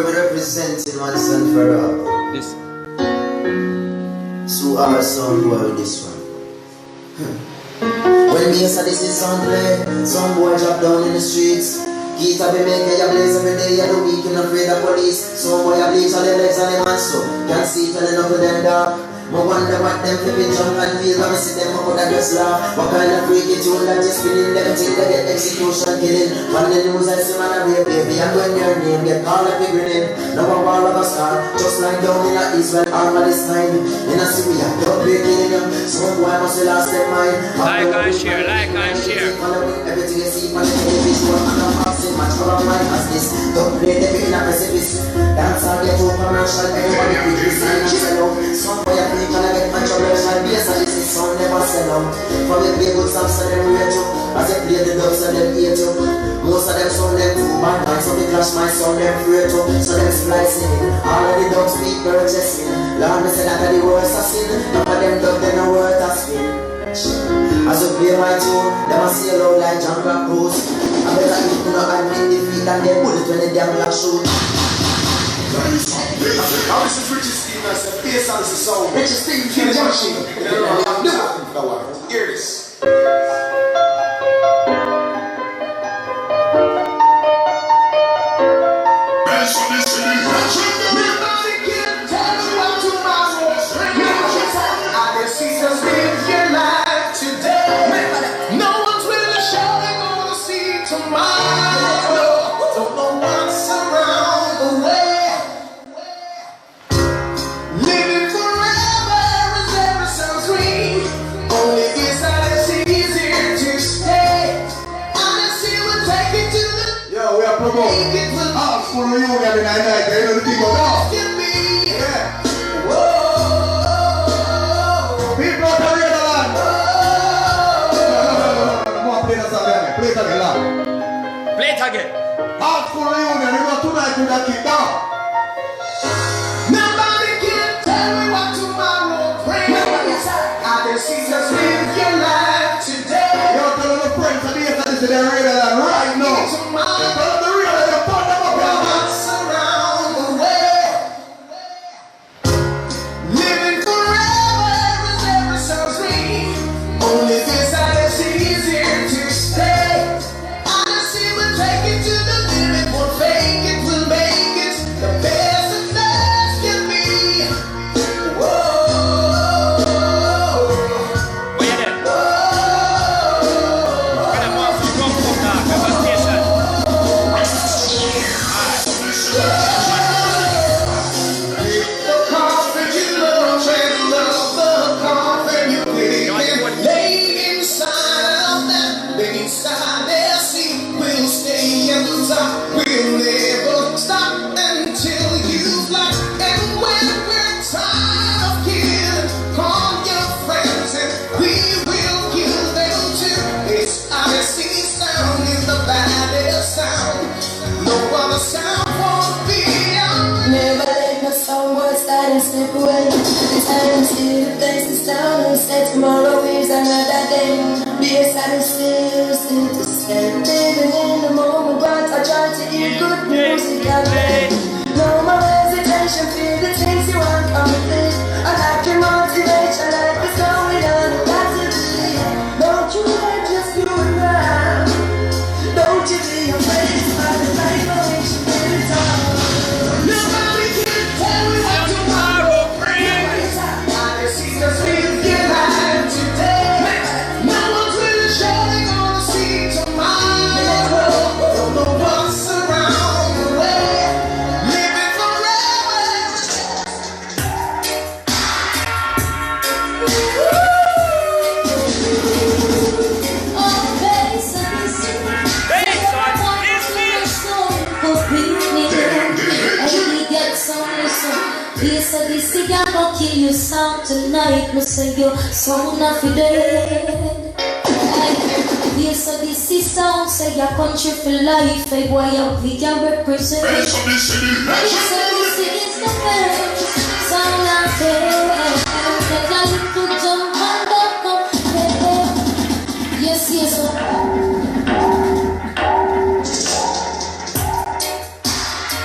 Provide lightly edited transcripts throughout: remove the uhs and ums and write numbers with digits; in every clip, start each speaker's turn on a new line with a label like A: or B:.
A: we representing once and for all.
B: This.
A: So our sound boy this one. When me say this is sound play, some boy drop down in the streets. Keep up be making your blaze every day, you're the weak and afraid of police. Some boy a bleach on their legs and them hands so can't see telling up to them dark. I wonder what them flipping jump and feel when I see them up with a just laugh. What kind of freaky tune that just spinning them till they get execution killing. On the news I see man a rape baby and when your name get called up a grenade. Now a wall of a star, just like down in the Israel armor this time. In a Syria, don't break in them. Some boy must have lost their mind.
B: Like and share, like and share.
A: Everything you see on the television and I'm passing much for a mind as this. Don't play them in a precipice. Dance all get too commercial, everybody quick to sign and sell out. Some boy a can I get controversial bass and this is sound never sell out. From the play good songs and them rate you. As they play the dubs and them hate you. Most of them sound them too bad man. So they clash my sound them afraid to. So them splicing it. All of the dubs speak purchasing. Lord me say that are the worst of sin. None of them dub them no worth of spin. As you play my tune, them a sail out like John Clark Cruise. I better you do not admit defeat and they bullet when they damn black shoot.
C: How is this Richard Steve? I said, bass on the sound.
A: Richard Steve, King Junction.
C: Hear this.
D: For you, every night, you know the people go. Yeah. People are carrying the land. No, play that song again. Play it again, lad.
B: Play it again.
D: Ask for reunion, you know tonight you got kicked down.
C: Nobody can tell me what tomorrow brings. I can see just live your life today.
D: You're telling the friends that this is their radio land right now. Tell them the real and put them up here.
C: Around the way. Living forever is every soul's dream. Only this I see is here to stay. Honesty will take it to the limit. Won't fake it, we'll make it. The best of best can be. Whoa.
B: Where you there? Get a box of rum from that. Get a station.
C: We'll never stop until you like. And when we're tired of killing, call your friends and we will kill them too. It's Odyssey sound is the baddest sound. No other sound won't be out.
E: Never let my song boy start and slip away. It's time to see the places down and say tomorrow is another day. Yes, I'm still to stay. Living in the moment, but I try to hear good music again. No more hesitation, feel the things you want complete. I like your motivation, life is going on, got to believe. Don't you let just you and I. Don't you be afraid, it's by the vibration, feel it all.
C: Nobody can tell me what tomorrow brings. I can see the live your life today. No one's really surely gonna see tomorrow. Don't know what's around the way. Living forever.
E: This is gonna kill you some tonight. No say you sound not for dead. This is sound say your country for life. Hey boy, we can represent. This is the best sound not fair. Let a little jump and come. Yes, yes.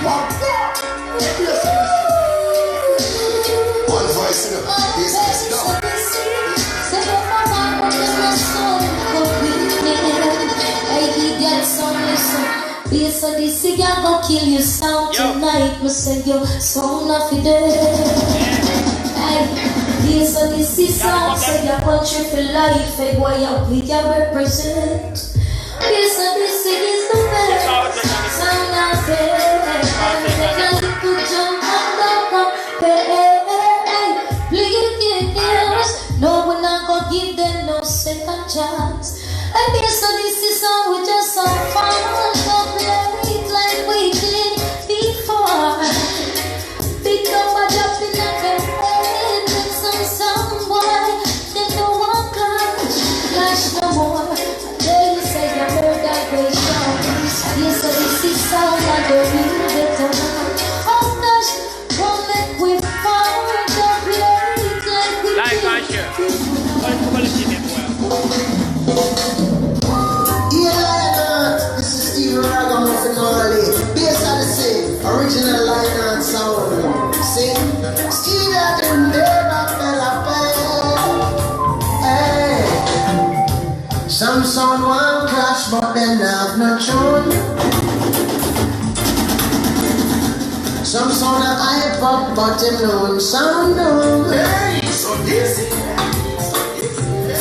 C: What?
E: Yes, so this cigar gon' kill you sound tonight. Me say your sound not fi dead. Hey, yes, so this is sound. Say your country for life. Hey, boy, we can represent. Yes, so this is the best. Sound not dead. Take a little jump on the rock. Hey, please, no, we're not gonna give them no second chance. And yes, so this is how we just so fun. Don't play it like we did before. Pick up a drop in the head with some someone. Then no one clash no more. And then you say you heard that great shout. Yes, so this is how I go in the town. Oh gosh, won't make we fall. Don't play it like we
B: Like I
E: did
B: share.
E: before.
A: This is Steve Ragamuffin Marley. Bass on the same, original line and sound. Sing, Steve Ragamuffin, never fell apart. Hey, some sound one clash, but then have no tune. Some sound a hype up, but them no sound down. Hey, so this is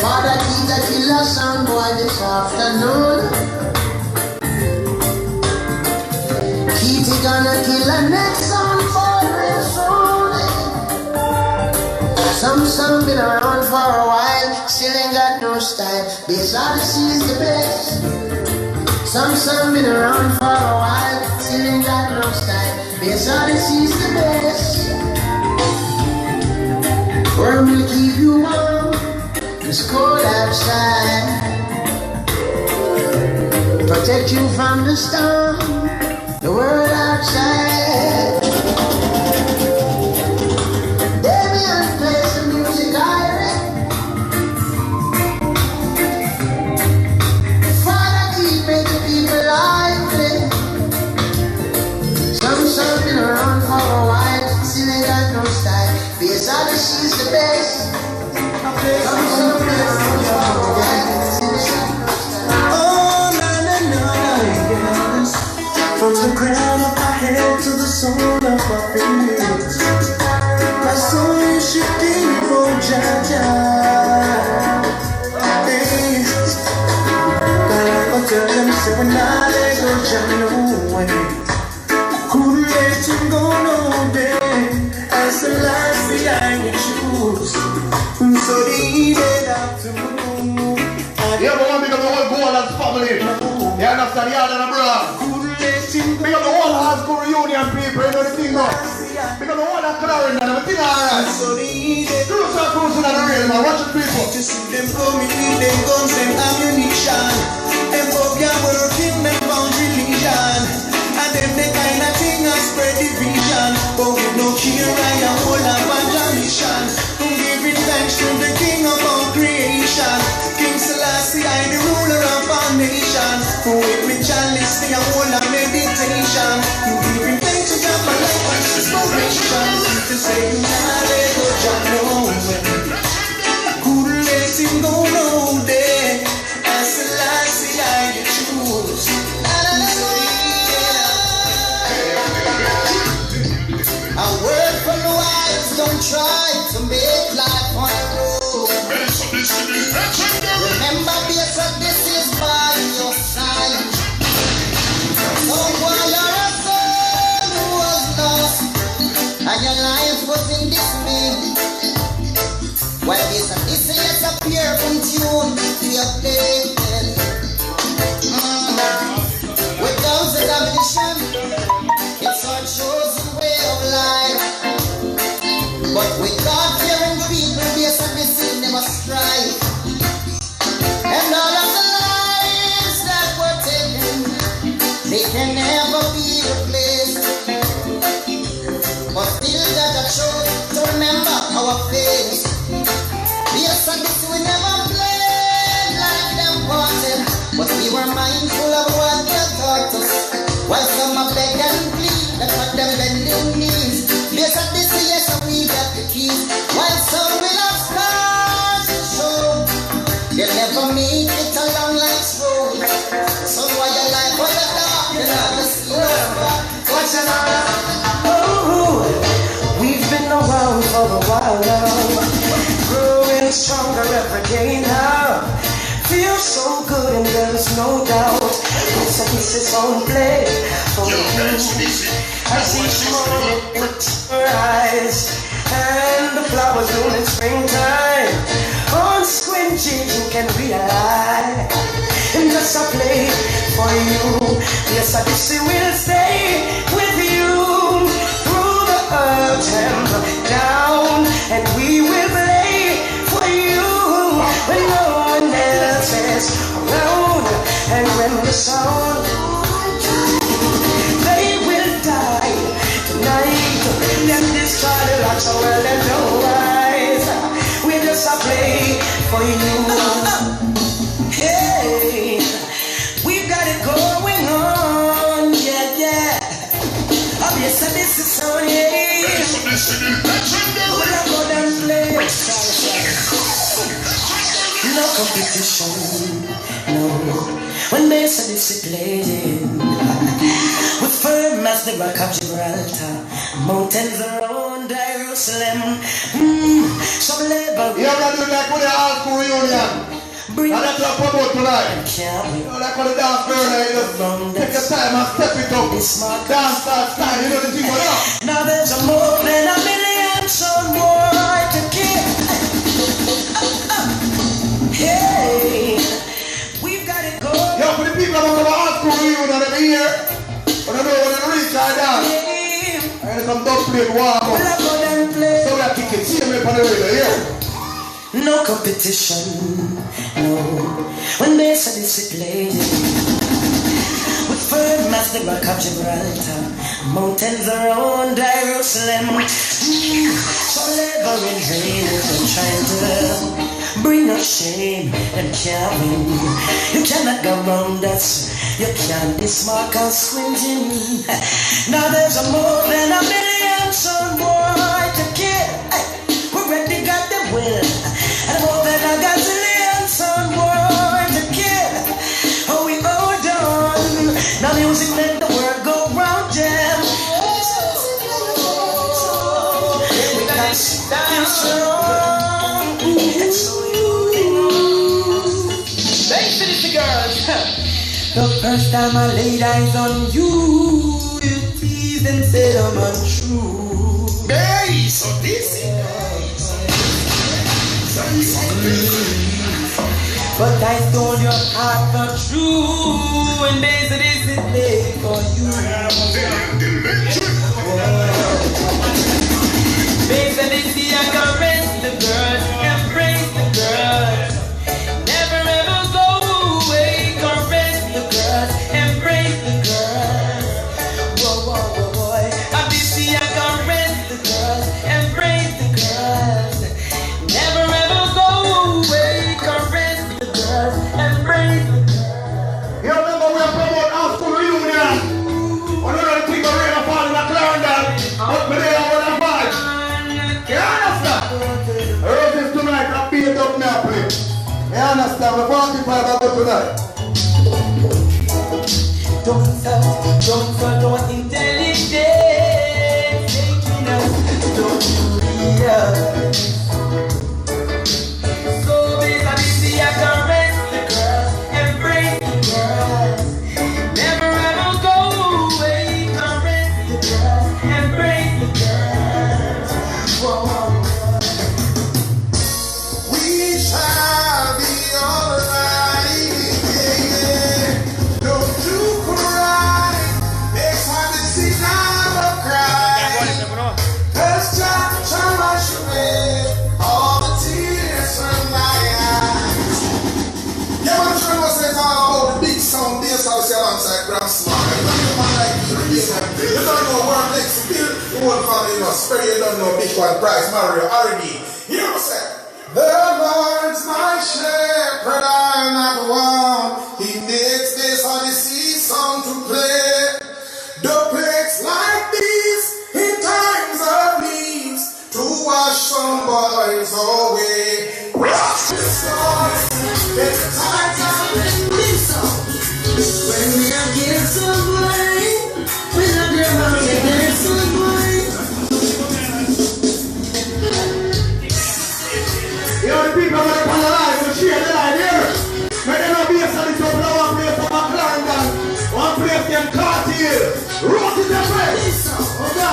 A: Father keep the killer sound boy this afternoon. Kitty gonna kill the next sound for real soon. Some sound been around for a while, still ain't got no style. Bass Odyssey is the best. Some sound been around for a while, still ain't got no style. Bass Odyssey is the best. Worm will keep you warm. It's cold outside. Protect you from the storm, the world outside. Damion plays the music direct. Father keep making people lively. Some sound been around for a while, still ain't got no style. Bass Odyssey is the best.
C: From the crown of my head to the sole of my feet, my soul is shifting for Jaja. Hey, gotta tell them, say when I let go, Jaja, no way. Couldn't let you go no day. As the last thing I would choose, so they made out to move.
D: Yeah, but one big of the whole Golan's family. You understand? Yeah, and bro. Big up the whole high school reunion people, you know the thing now. Big up the whole of Clarendon and everything alright. Cruise are cruising on the rail, man. Watch it, people.
C: To see them coming with them guns and ammunition. Them up your working, them found religion. And them the kind of thing that spread division. But we no care, I am all about the mission. Don't give it thanks to the king of all creation. King Selassie, I the ruler of our nation. Who with chalice, the whole of meditation. You giving thanks to God for life and inspiration. To say you not let go, John, no way. Couldn't let him go no day. As Selassie, I you choose.
A: A word from the wise, don't try to make life on the road. Remember, this is by your side. So while you're a soul who was lost, and your life was in dismay, while this is appear from tune to your play. Without examination, it's our chosen way of life. But with God-fearing people, yes, and this is never strive. And all of the lives that were taken, they can never be replaced. But still that I chose to remember our face. Yes, and this we never played like them wanted, but we were mindful of what they taught us. While some are beg and plead, that for them bending knees. Yes, and this yes, and we got the keys. While some will have scars to show, they'll never make it along life's road. So while your life was a dark, you're not the Oh, we've been around for a while now, growing stronger every day now. Feels so good and there's no doubt. So this is on play for you. As each morning puts her eyes and the flowers bloom in springtime. On squinching you can realize and just a play for you. Yes, Odyssey will stay with you through the ups and the down, and we will play for you when no one else is around. And when the sound they will die tonight, then destroy the lights of world and no eyes. We just a play for you. Hey, we've got it going on, yeah, yeah. Oh, yes, this is so, yeah. We'll go and play. No competition, no. When they say this is playing, we're firm as the rock of Gibraltar. Mountains around Jerusalem. Some labor.
D: You ever do like with the high school reunion? Now that's what I'm about tonight. You know, like when the dance girl, you just take your time and step it up. Dance that style, you know the thing going on.
A: Now there's a more than a million someone to kill. Hey, we've got it going.
D: Yo, for the people that come to the high school reunion every year, when they know when they reach our dance, and they come down play the warm up. So that you can see them on the radio, yeah.
A: No competition, no. When they say this is playing, with firm as the rock of Gibraltar, mountains around Jerusalem. Some labor in vain, they're trying to bring us shame and can't win. You cannot go round us, you can't dismark us swinging. Now there's a more than a million son boy to kill. We already got the will. And more than a gazillion son boy to kill. Oh, we all done. Now music make the world go round, jam. We got to stand strong. And so you thanks to the girls. The first time I laid eyes on you, you teased and said I'm untrue.
D: Hey, so this is
A: but I stole your heart for true, and days of this is made for you. Days of this I caress the girls, embrace the girls, never ever go away. Caress the girls, embrace the girls. Whoa, whoa, whoa, boy. Of this I caress the girls, embrace the girls, never ever go away. Caress the girls, embrace the girls.
D: you remember we are promoting high school reunion. One of the people ready to fall in the Clarendon, but me there on the fight. You understand? Roses tonight, I beat up now, please. You understand? We're 45 about tonight.
A: Don't intelligence taking us, don't you realize? So basically I caress the girls, embrace the girls, never ever go away. Caress the girls, embrace the girls. Whoa, whoa.
C: We shall be alright. Yeah. Don't you cry. Next time you see now cry. Let's try wash away all the tears from my eyes. Yeah, what I'm trying to say is all the big song, this I say alongside Graham Smart. You don't know where next bill. You won't call me no spray. You don't know big one price, Mario, R&D. You know what I'm saying? The Lord's my shepherd, I'm not one. He makes this Odyssey song to play. The plagues like these in times of needs to wash some boys away. Wash the stars, it's time to release them. When you get some rain, when the grandma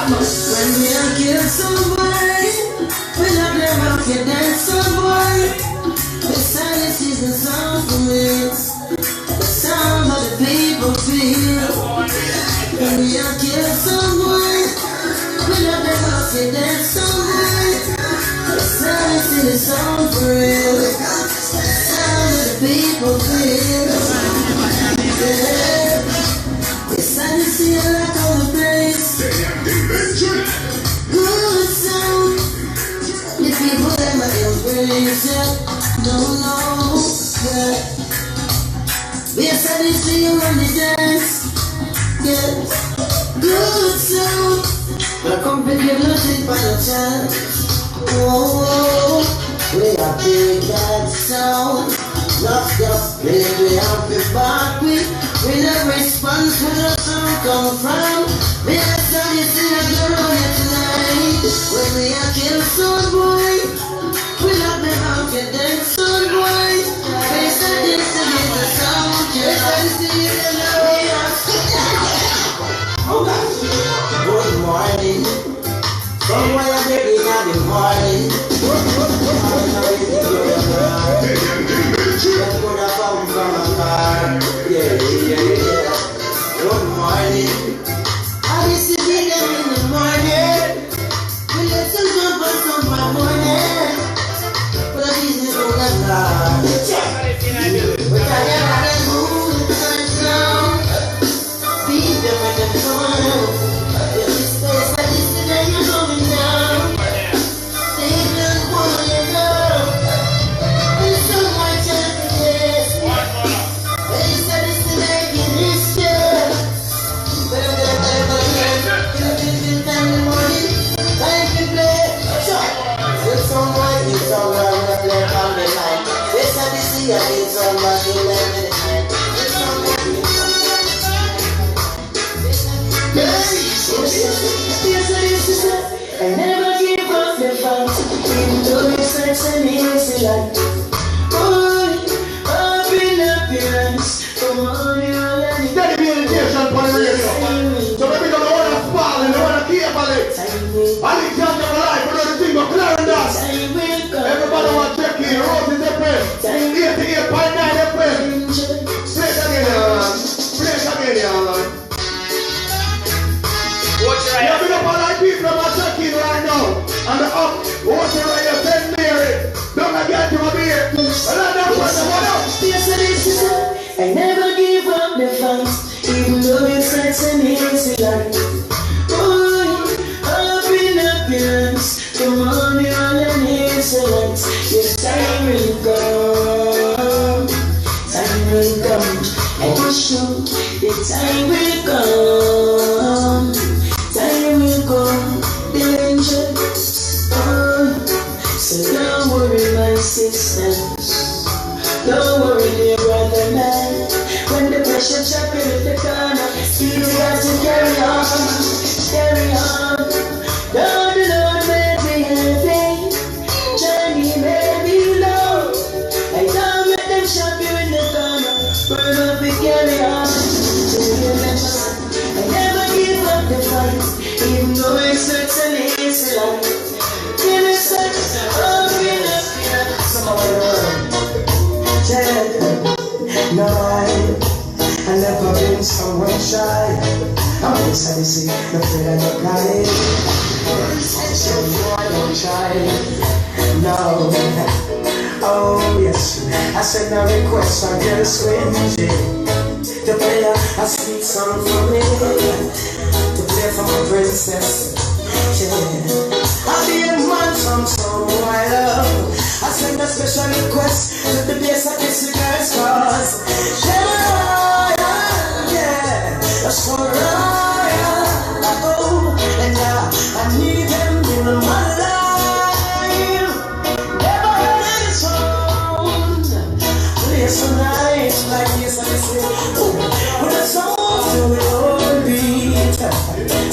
A: When we are kill somebody, we not them out here dance somebody. The silence is the sound for me. The sound of the people feel. When we are kill somebody, we not them out here dance somebody. The silence is the sound for real. The sound of the people feel. Yeah. The silence is like all the place. Good sound. The people that my embrace, don't know, yeah. We are starting to see you on the dance, yeah. Good sound. But I come pick your music by the chance. Whoa, we are big that sound. Not just play, we have to back with. We never respond to the sound come from. We are starting to see a girl here tonight. When we are kill some boy, we love them out, get them some boy. We starting to get the sound, we starting to see the love. Oh God, good morning. Somewhere I'm getting out in the morning. Let's go down from a car. Yeah. Good morning. Odyssey be there in the morning. We let some jump on some morning. But I didn't go that far. But I never move the sun. Beat them with the phone. If this place like this, then you're going down. They don't want you to go. There's so much happiness. They said it's the make it this year. But I'm gonna time in the morning. Time to play. It's all right, it's all right. When I play on the line. They said it's the it's all right. You let me decide. It's all right. I never give up the fight, even though it's such an easy life. Boy, up in appearance, come on, you're letting
D: Dedication for the radio. So when we don't want to fall and don't want to keep on it. I think you're the life, but the thing of Clarendon. Everybody want to check in, Rose is FM. 88.9 FM. Play it again, y'all. Yeah, we don't want like people that are checking right now. And the up, water right here, St. Mary. Don't get to a beer. And that's what I want to.
A: I never give up the fight, even though it's such an easy life. Boy, up in appearance, come on, you're an excellence. Yes, time will come, time will come. I can show the time will come, time will come, danger. So don't worry, my sisters. Don't worry, dear brother man. When the pressure chop you in the corner, you got to carry on, carry on. Though the Lord may be heavy, journey may be low. I don't let them chop you in the corner, burn up and carry on. I never give up the fight, even though it's such an easy life. Give it such a no, I never been somewhere shy. I'm inside the sea, no fear and no pride. So I don't try. No, oh yes, I send a request for girl Swingy to play a sweet song for me, to play for my princess. Yeah, I'll be a man from somewhere love. I send a special request to the place of this girl's cause. Yeah, that's for oh, and I need them in my life. Never heard any song play so nice like this. I say, with a song to it all beat.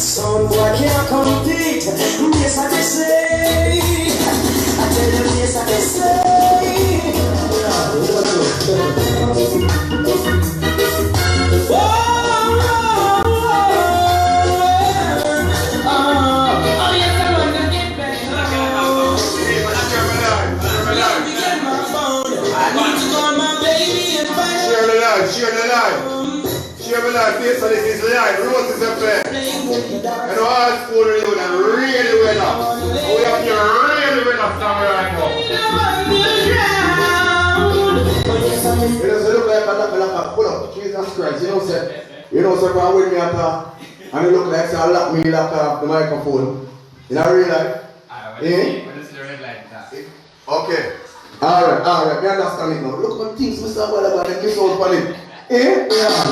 A: Sound boy can't compete. Yes, I say. I tell them yes, I say. Oh,
C: need to call my baby and find out.
D: Share the life, share the life. Share the life, based on this is live. Rose is a fair. And all school reunion really well up. We have here really well up now right now. You know, so look like a pull up. Jesus Christ, you know, sir. You know, so come with me and talk. And you look like, so I lock me like the microphone. You know, real life? Eh?
B: What is the red light?
D: Okay. Alright, me understand it now. Look what things Mr. Well about the kiss out on it. Eh? Yeah.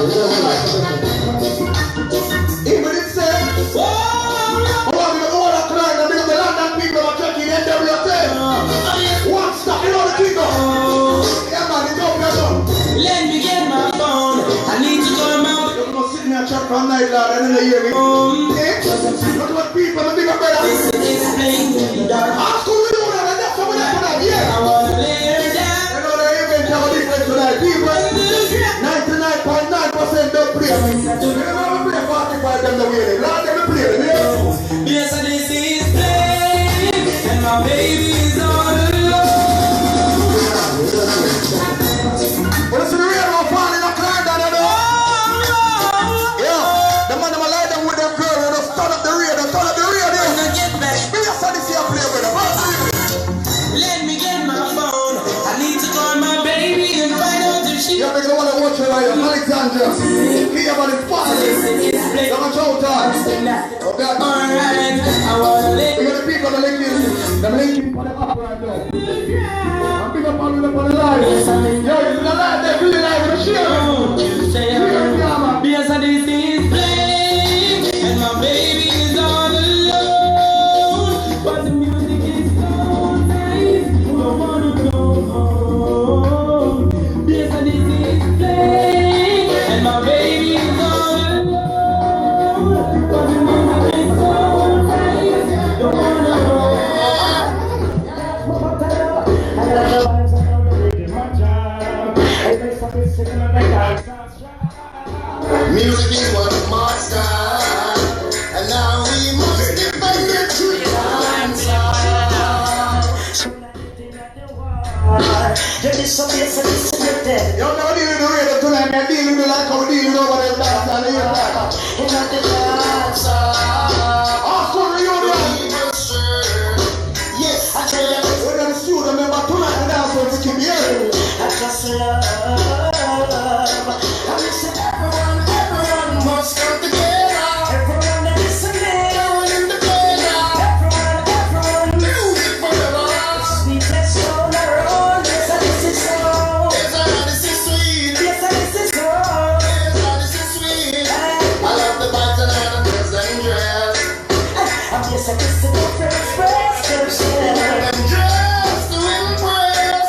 D: Even it says, oh, we got all that crime and we got the London people are checking NWT. One stop, you know the thing now. Yeah man, it's up, you're done.
C: Let me get my phone. I need to come out.
D: You're going to sit me and chat from night, lad, and then they hear me. Eh? Look what people, the bigger brother.
C: Explain, darling.
D: Ask who you know, and that's how we have that, yeah.
C: I wanna lay her down.
D: You know the event have a difference tonight, people. 99.9% don't play. You never play 45 them the way they Lord, them play them, yeah.
C: Yes, this is plain, and my baby is all alone.
D: But it's the real one falling a car down the door. Yeah, the man them lie down with them girl and just turn up the radio, turn up the radio.
C: When I get back,
D: Me just saw this here play with them.
C: let me get my phone. I need to call my baby and find out if she.
D: Yeah, because I want to watch her right here. Alexandra. He about his father. Come on, show time. Oh, God.
C: Alright, I wanna lay.
D: We got the people, the linking for the pop right now. I'm big up on the line. Yo, it's the line, they really like the shit.
C: Yes, this is plain, and my baby is all alone. But the music is so nice, don't wanna go home. Yes, this is plain, and my baby is all alone. But the music is so nice, don't wanna go home.
F: Music is what master, and now we must defend it to the answer.
D: Yo, no dealing with the radio tonight, I'm dealing with like how we dealing over there. Ask for reunion.
F: Yes,
D: We're going to shoot them, but tonight the dance will keep here.
C: I just love. I miss everyone
F: must come together.
C: everyone that is
F: Everyone in the playground.
C: everyone,
F: Music forever.
C: we just on our own. Yes, this is so.
F: Yes, this is sweet.
C: Yes, this is so.
F: Yes, this is sweet. I love the vibes and the girls and dress.
C: Yes, this is the first expression.
F: And dress to impress.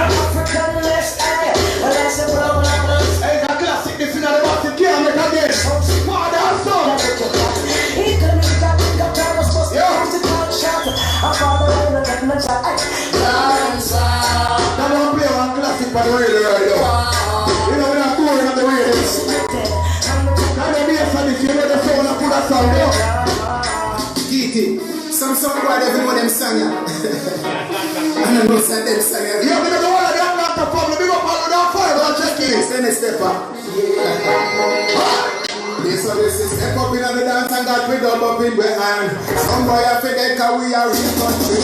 C: African left eye. Well, I said, blah, blah, blah.
D: Hey, that classic, this is not about to kill me again. What that song?
C: He couldn't got I was supposed to come to the shot. I'm father and I'm not shot.
F: Dance.
D: Now don't play one classic for the radio right now. You know, we're not touring on the radio. Now the bass on this, you know the sound of put a song, yo.
F: Kitty. Some song why everyone them sang ya. I don't know say them sang ya.
D: Yeah, because the one of them not the problem, big up all of that fire, but check it.
F: Send a step up. This one is step up in the dance and got we double up in behind. Some boy I feel like we are real country.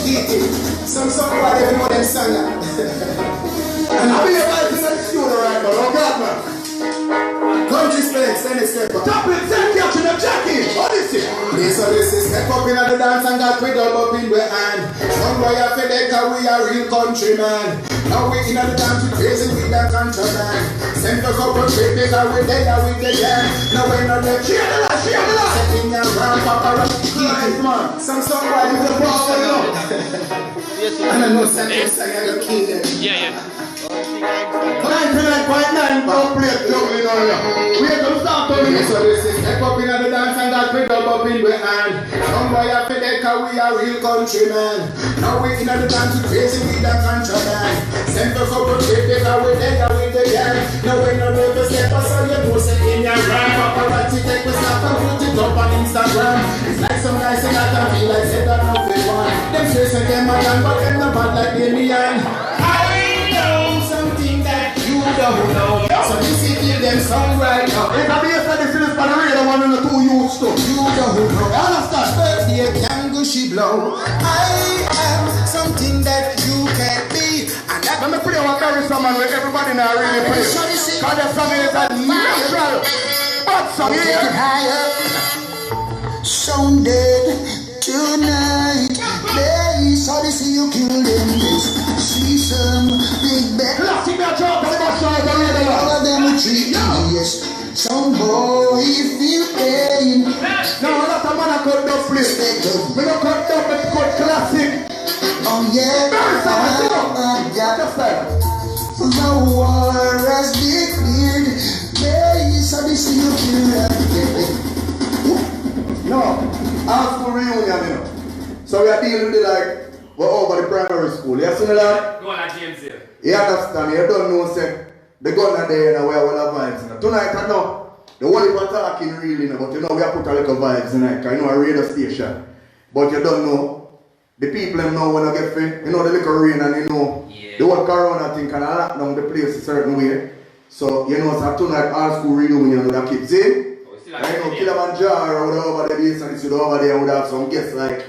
F: Kitty. Some song why everyone them sang ya.
D: And I'll be right in the studio right now, oh God, man.
F: Country spec, send a step up.
D: Top it, send catching them, Jackie. Odyssey.
F: This one is step up in the dance and got we double up in behind. Some boy I feel like we are real countryman. Now we in the dance we crazy with the contraband. Send us up a trip because we there with the gang. Now we not there.
D: Share the light, share the light.
F: Setting your round paparazzi.
D: Nice, man.
F: Some song why you the problem, you know. I don't know, send them sang I got kill them.
B: Yeah.
D: 99.9 don't play juggling on you. We're going to start on
F: Yes,
D: you.
F: so this is step up in the dance and that we double up in behind. Some boy I feel like we are real countryman. Now we in the dance we crazy with the contraband. Send us up a trip because we there with the gang. Now we not never step us on your post in your grand paparazzi take we snap and put it up on Instagram. It's like some guys say that I feel like say that no fake one. Them say them a young but them not bad like Damion. No, I am something that you can't be. And that
D: Let me play what there is someone where everybody now really play. Because the song is a natural. But song
F: take
D: here.
F: it higher. Someday tonight, place Odyssey, you kill them. See some big bad.
D: Classic that joke, but that's all the radio.
F: All of them will treat me, yes. Some boy feel pain.
D: No, that's a man I cut down play. We don't cut down, but cut classic.
F: Oh yeah,
D: Just like
F: the war has declared. Place Odyssey, you kill them.
D: no, our school reunion, you know. So we are dealing with it like we're over the primary school. You see that?
B: Go on, James here.
D: You understand? You don't know, say the gun are there and we are all vibes. You know. Tonight I know the whole people talking really, you know, but you know we have put a little vibes tonight, because you know a radio station. But you don't know. The people them know when I get fit, you know the little rain and you know the whole corona thing can lock down the place a certain way. So you know so tonight our school reunion with the kids in. I know Kilimanjaro would over the base and this would over there would have some guests like,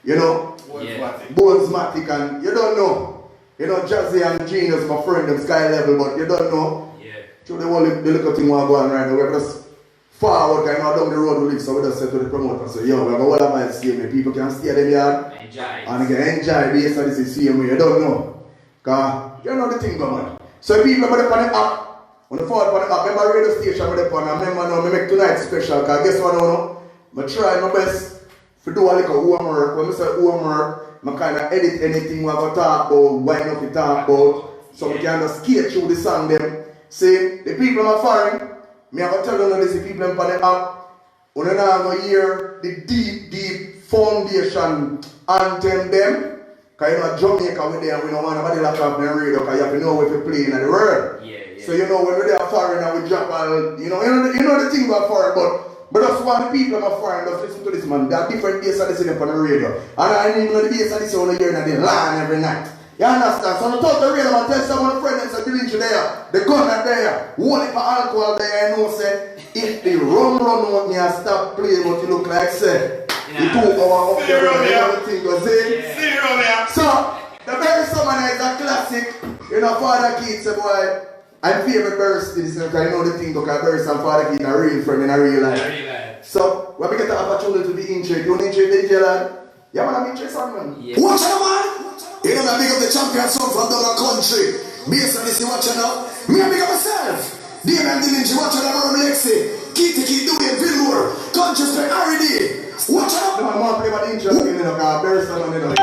D: you know, Bonesmatic and you don't know. You know, Jazzy and Genius, my friend, them sky level, but you don't know.
B: Yeah.
D: So the whole the little thing will go on right now. We're just forward, kind of down the road we live, so we just say to the promoter, so yo, we have a whole of my CMA. People can stay there yard and they can enjoy based on this CMA. You don't know. Because you know the thing going on. So people are on the app. On the forward on the app, remember radio station with the pan, I remember now, I make tonight special, because guess what I know? I try my best to do a little homework. When I say homework, I kind of edit anything we have to talk about, why not to talk about, so we can just skate through the song them. See, the people are foreign, I have to tell them this, the people on the app, when you now go hear the deep foundation anthem them, because you know Jamaica with them, we don't want nobody lock up their radio, because you have to know what to play in the world. So you know when we're there foreign and we drop all, you know the thing about foreign, but that's why the people are foreign, just listen to this man. There are different bass that they see on the radio. And I didn't even know the bass that they see on the radio and they line every night. You understand? So I talk to the radio and tell someone the friend and say Delingy there, the gun are there, one for alcohol there, you know say, if the rum run out me and stop playing what you look like say, you 2 hours up there and everything goes in. So the very summer night is a classic, you know, Father Keith say boy, I'm favorite verse this because I know the thing because verse and Father Keith are real friend in a real life. So when we get the opportunity to be interested, you want to interest DJ lad? Yeah man, I'm interested man.
F: Watch out man! You know I big up the champion son from the country. Based on this you watch out. Me I big up myself. Damion Delingy, watch out about Lexi. Keep doing Vilmore. Conscious spend R.D. Watch out!
D: No, I'm more play about the interest in because verse and you know.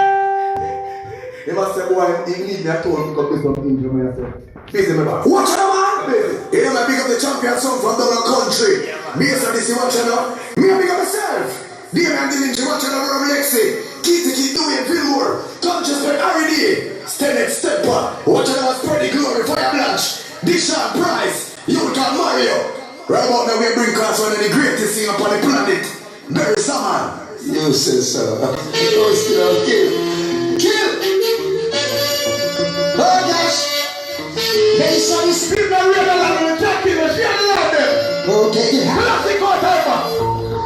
D: They must say boy, he need me at all because this one injury me I say. Busy me back.
F: Watch out man! You know I big up the champion son from the country. Based on this you watch out. Me I big up myself. Damion Delingy, watch out about Lexi. Keep doing Vilmore. Conscious spend R.D. Step up. Watch out about Spread the Glory. Fire Blanche. Dishan Price. You can Mario. Right about now we bring class one of the greatest thing upon the planet. Barry Saman. You say so. Oh, still kill. Oh gosh. They saw this people are real alive and attacking us. Share the love them. Okay. Classic or time.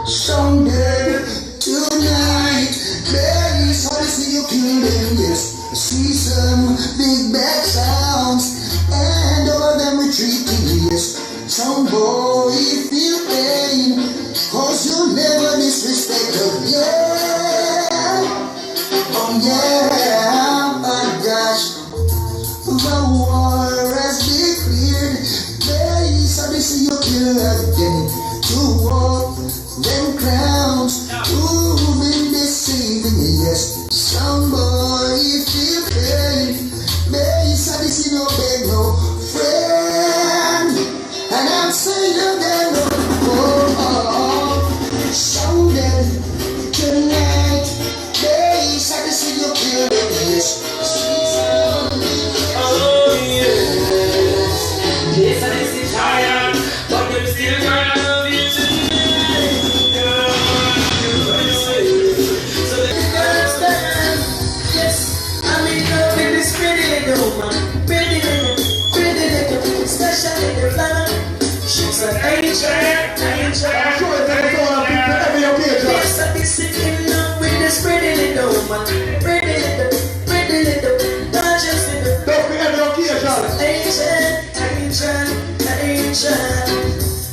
F: Someday, tonight, Barry saw this you kill them. Yes. See some big bad sounds. And all of them retreating. Yes. Some boy feel pain. Cause you never disrespect us. Yeah. Oh yeah.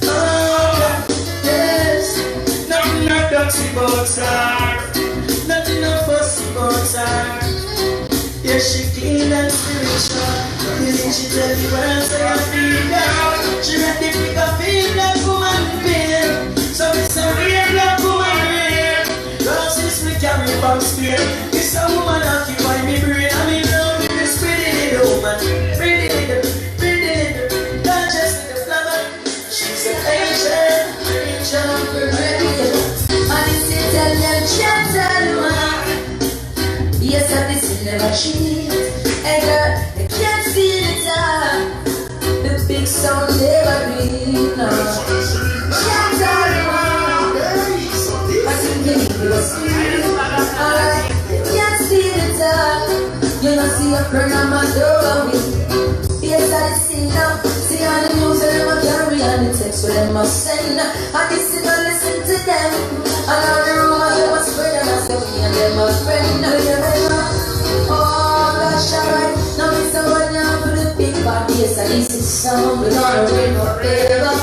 C: Oh, yes. Nothing no dirty about her. Nothing no fussy about her. Yeah, she clean and spiritual. Didn't she tell you where say I feel girl? She ready to pick a feel like woman being. So it's a real like woman being. Roses we carry back spear. It's a woman occupy me brain. I'm in love with this pretty little woman. Pretty little, not just little flower. She's an angel,
E: And it's Italian gentleman. Yes, I've seen never cheat. Hey girl, you can't see the top. The big sound never read. No. Gentleman. I think you need to see. Alright, you can't see the top. You don't see a friend of my door. Yes, I see now. See on the news and them a carry on the text with them a send. I just sit and listen to them. And all the rumors them a spread and I say we and them a friend. Oh gosh, alright. Now it's the one now for the big bad. Yes, I this is sound we don't wait forever.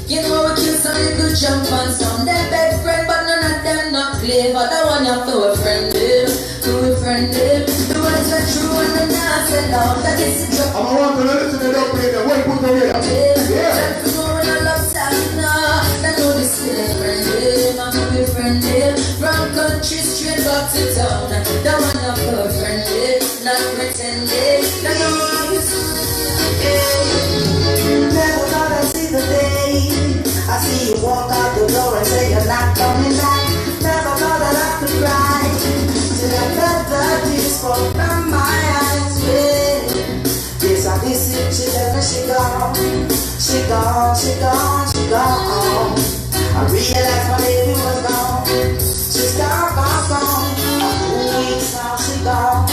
E: You know we kill some little jump and some them best friend, but none of them not clever. The one you have to a friend them, to a friend them. The ones that true and the not sell out. That is the trouble.
D: I'm around to listen to them play them. What you put together? Yeah.
E: Them to know when I love time now. They know this still a friend them. I'm a good friend them. From country straight back to town. The one you have to a friend them, not pretending. They know this.
A: Never thought I'd see the day I see you walk out the door and say you're not coming back. Never thought I'd have to cry till I felt the tears fall from my eyes. Yes, I miss it. She tell me she gone. She gone, she gone, she gone. I realized my baby was gone. She's gone, gone, gone. A 2 weeks now she gone.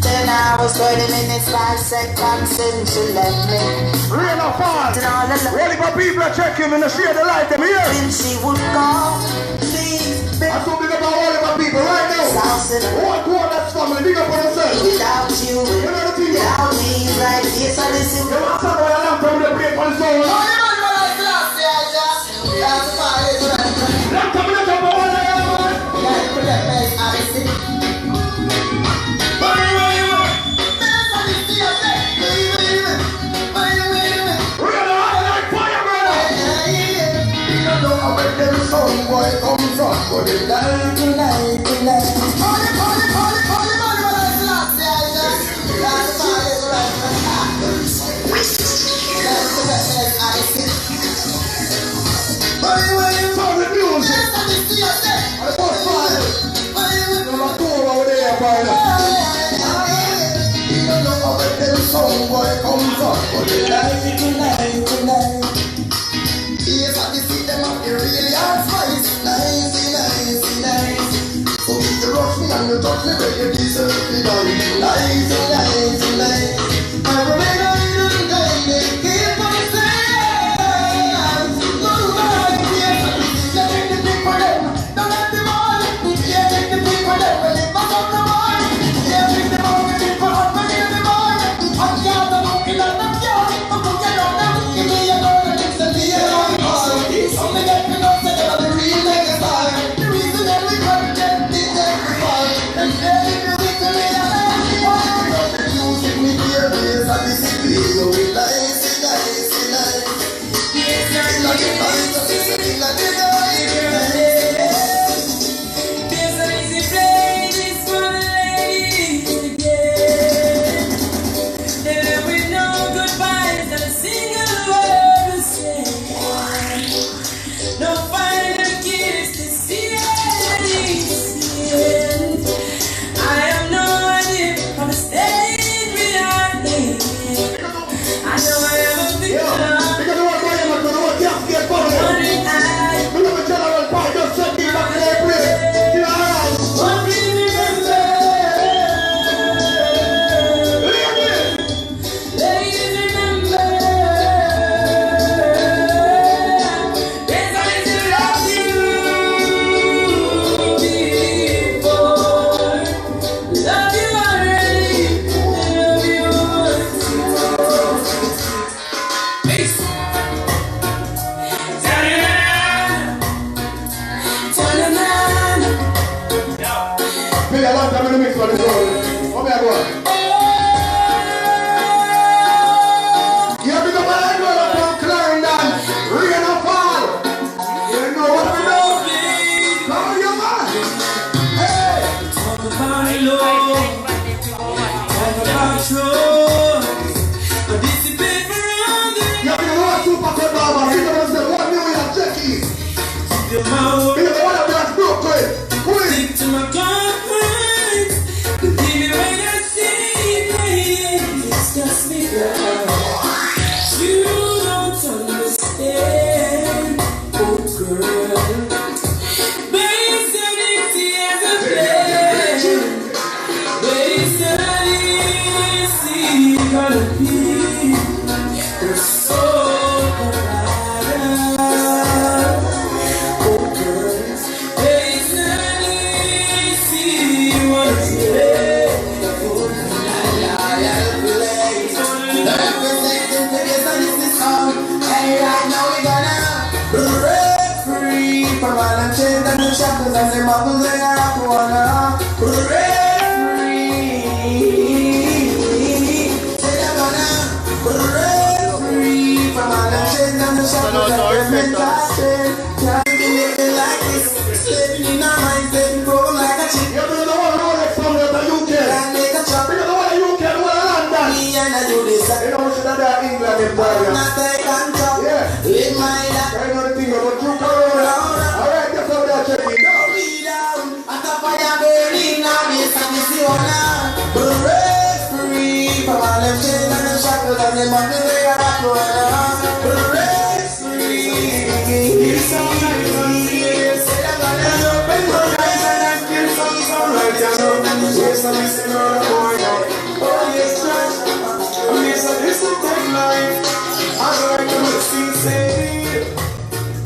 A: 10 hours, 30 minutes, 5 seconds since she left me.
D: Real or false? Only for people are checking and share the light them here.
A: Then she would call, please, baby.
D: I'm so big about all of my people right now. One quarter that's family, big up on yourself.
A: Without you, without me, it's like this, I listen.
D: You want something I love from the play for the soul. Let's come up on one day,
F: Boy, come from, but the night, tonight, tonight. Holy, holy, holy, holy, holy, holy, last day, that's the fire, right? That's the best I see.
D: turn the music.
F: I put fire.
D: Number 2 over there, boy.
F: You don't know where them song boy come from, but the night, tonight, tonight. Yes, I can see them up, they really are spice. Nice, nice, nice. So if you rush me and you touch me where you deserve to die. Nice, nice, nice. I remember you didn't die, they keep on saying. No, right, yes, I can see them in the big for them. Don't let them all. Yeah, take the big for them, when they back up the wall. Yeah, take them all, get it for hot, but give them all. I'm glad I'm looking at them, yeah. I'm looking at them, give me a girl that looks at me, yeah. Something that we know that they're the real megastar. The reason that we come to get this every far. And then if you think to me, I'm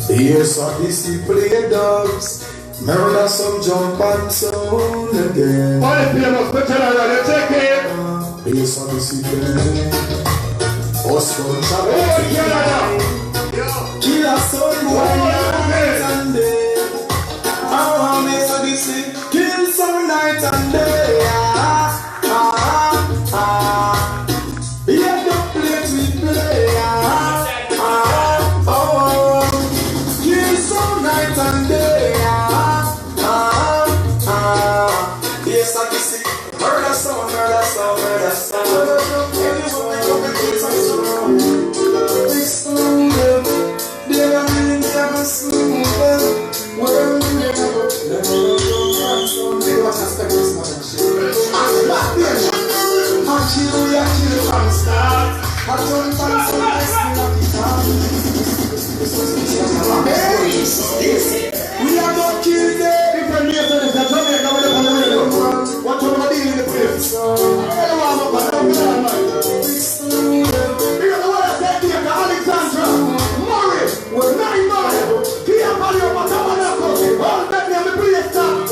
F: Here's Odyssey play dogs, murder some jump and soul again. Here's Odyssey play. Oscar Chavez. Kill a son night and day. Our Miss Odyssey kill some night and day. Yeah, the place we play. Kill some night and day. Yes, Odyssey. Murder some, murder some, murder some. Everyone come and kill some soul. We slow them. They are really never slow them. Well, we never go. Never go. So they want to spend this much and shit. I'm back there. I kill from the start. I don't find some nice thing at the top. We are not killed there. Different names of this. That's why we are coming up on the radio. What are we dealing in the place? Because the one that said here, Alexandra, Murray, 9 miles, Kia Palio, Matamanaco, all that name the place start.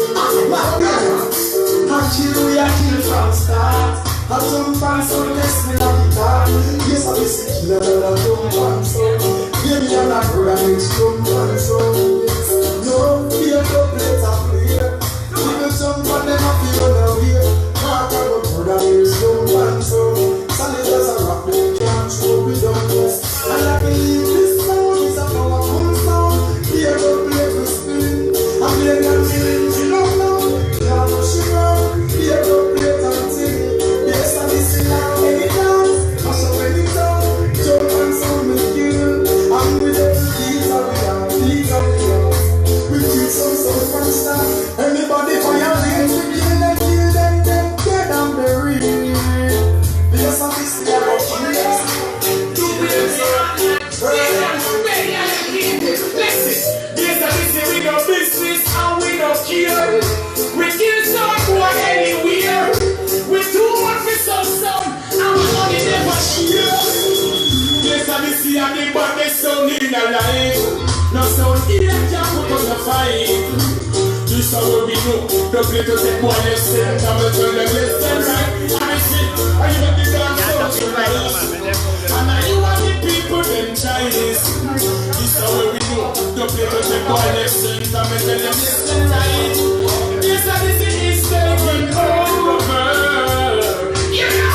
F: We are killed from start. I don't find some less than the top. Yes, I was sick, I don't want some. Give me a knock, right? Don't want some. No, fear, no place I play. Even some of them I feel on the way. Talk about brother, there's no one some. Sanitors are rock, they can't show we don't miss. And I believe this sound is a powerful sound. Fear, no place to spin. I'm here and feeling you don't know. Can't no sugar. Fear, no place to sing. Yes, I listen now, any dance. I shall any time. Jump and sound me kill. I'm with the these are we are, these are we are. We kill some from start. Anybody fire rings, we kill them, dead and buried. Yes, I listen now, yes, I listen, we no business and we no care. We kill someone anywhere. We too much for some and we only never share. Yes, I listen, and the body sound in the life. No sound here can put on the fight. This is how we know. The play to take one lesson. I'm going to turn the lesson right. And I see, are you want the dance sound right? And are you want the people them Chinese? This is how we know. The play to take one lesson. I'm going to turn the lesson right. Yes, and this is taking over. You know.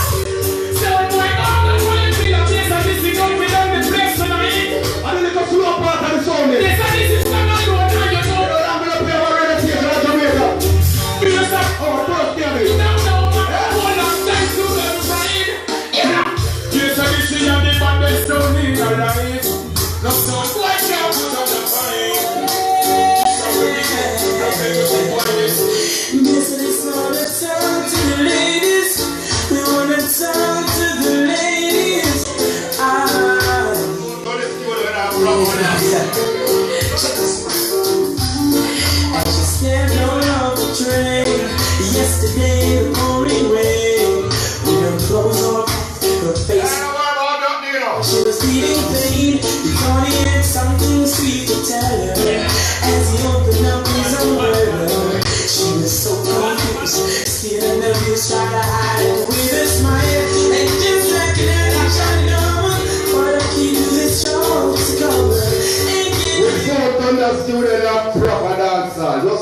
F: So my God, I'm going to be the place and this is going to be down the place tonight. I need to go to a part of the song. Yes, and this is not going to go down, you know. I'm going to play our radio station at Jamaica. Yes, our first game. No, man. Hold on, thanks to them, right?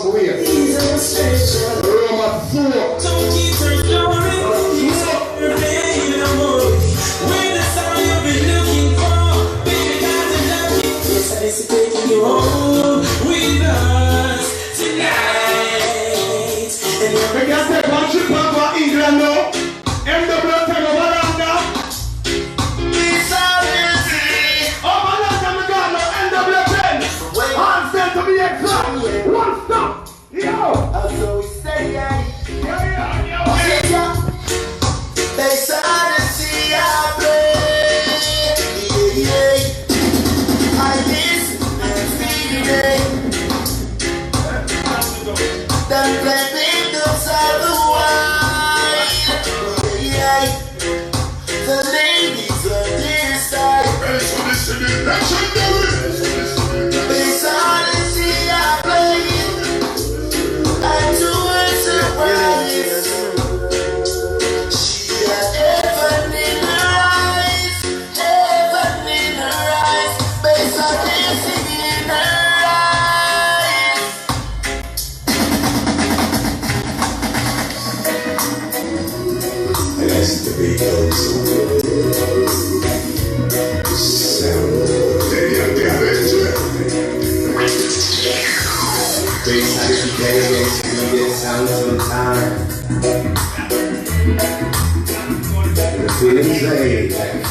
D: up way. Roma 4.
C: Don't keep her story. He's over there no more. When the sound you've been looking for, baby, got to love you. Yes, I is taking you home with us tonight. And
D: We can take one trip out for England now. MW time over London. Over London we got now MW 10. Handstand to be exact. One stop. Yo.
A: So we stay at
D: Yo.
A: they started to see our play. I miss and feeling. Done play windows of the wine. The ladies on this side. They started to see our play. And to her surprise, she had heaven in her eyes, based on dancing in her eyes.
F: And that's the big old sound. Bass how to be dedicated to this sound sometime. The feeling's laid back.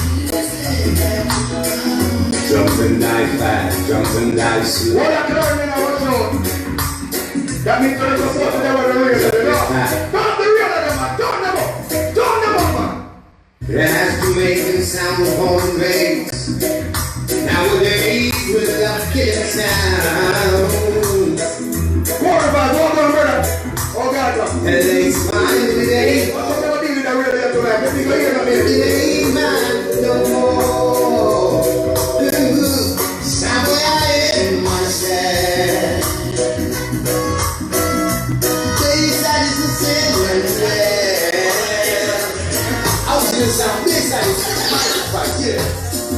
F: Jumping die fast, jumping die slow.
D: What I can learn in our zone. That means to support them with the real. Don't the real of them, man. Don't them up, man.
F: It has to make them sound home bass. Nowadays with that killing sound.
D: Quarterback, hold on, brother. Oh, God, man.
F: And they smile today.
D: What's up, what deal with the real tonight? Let me go here, man.
F: It ain't mine no more. Somewhere I am myself. Bass that is the same. I was gonna sound this side right here.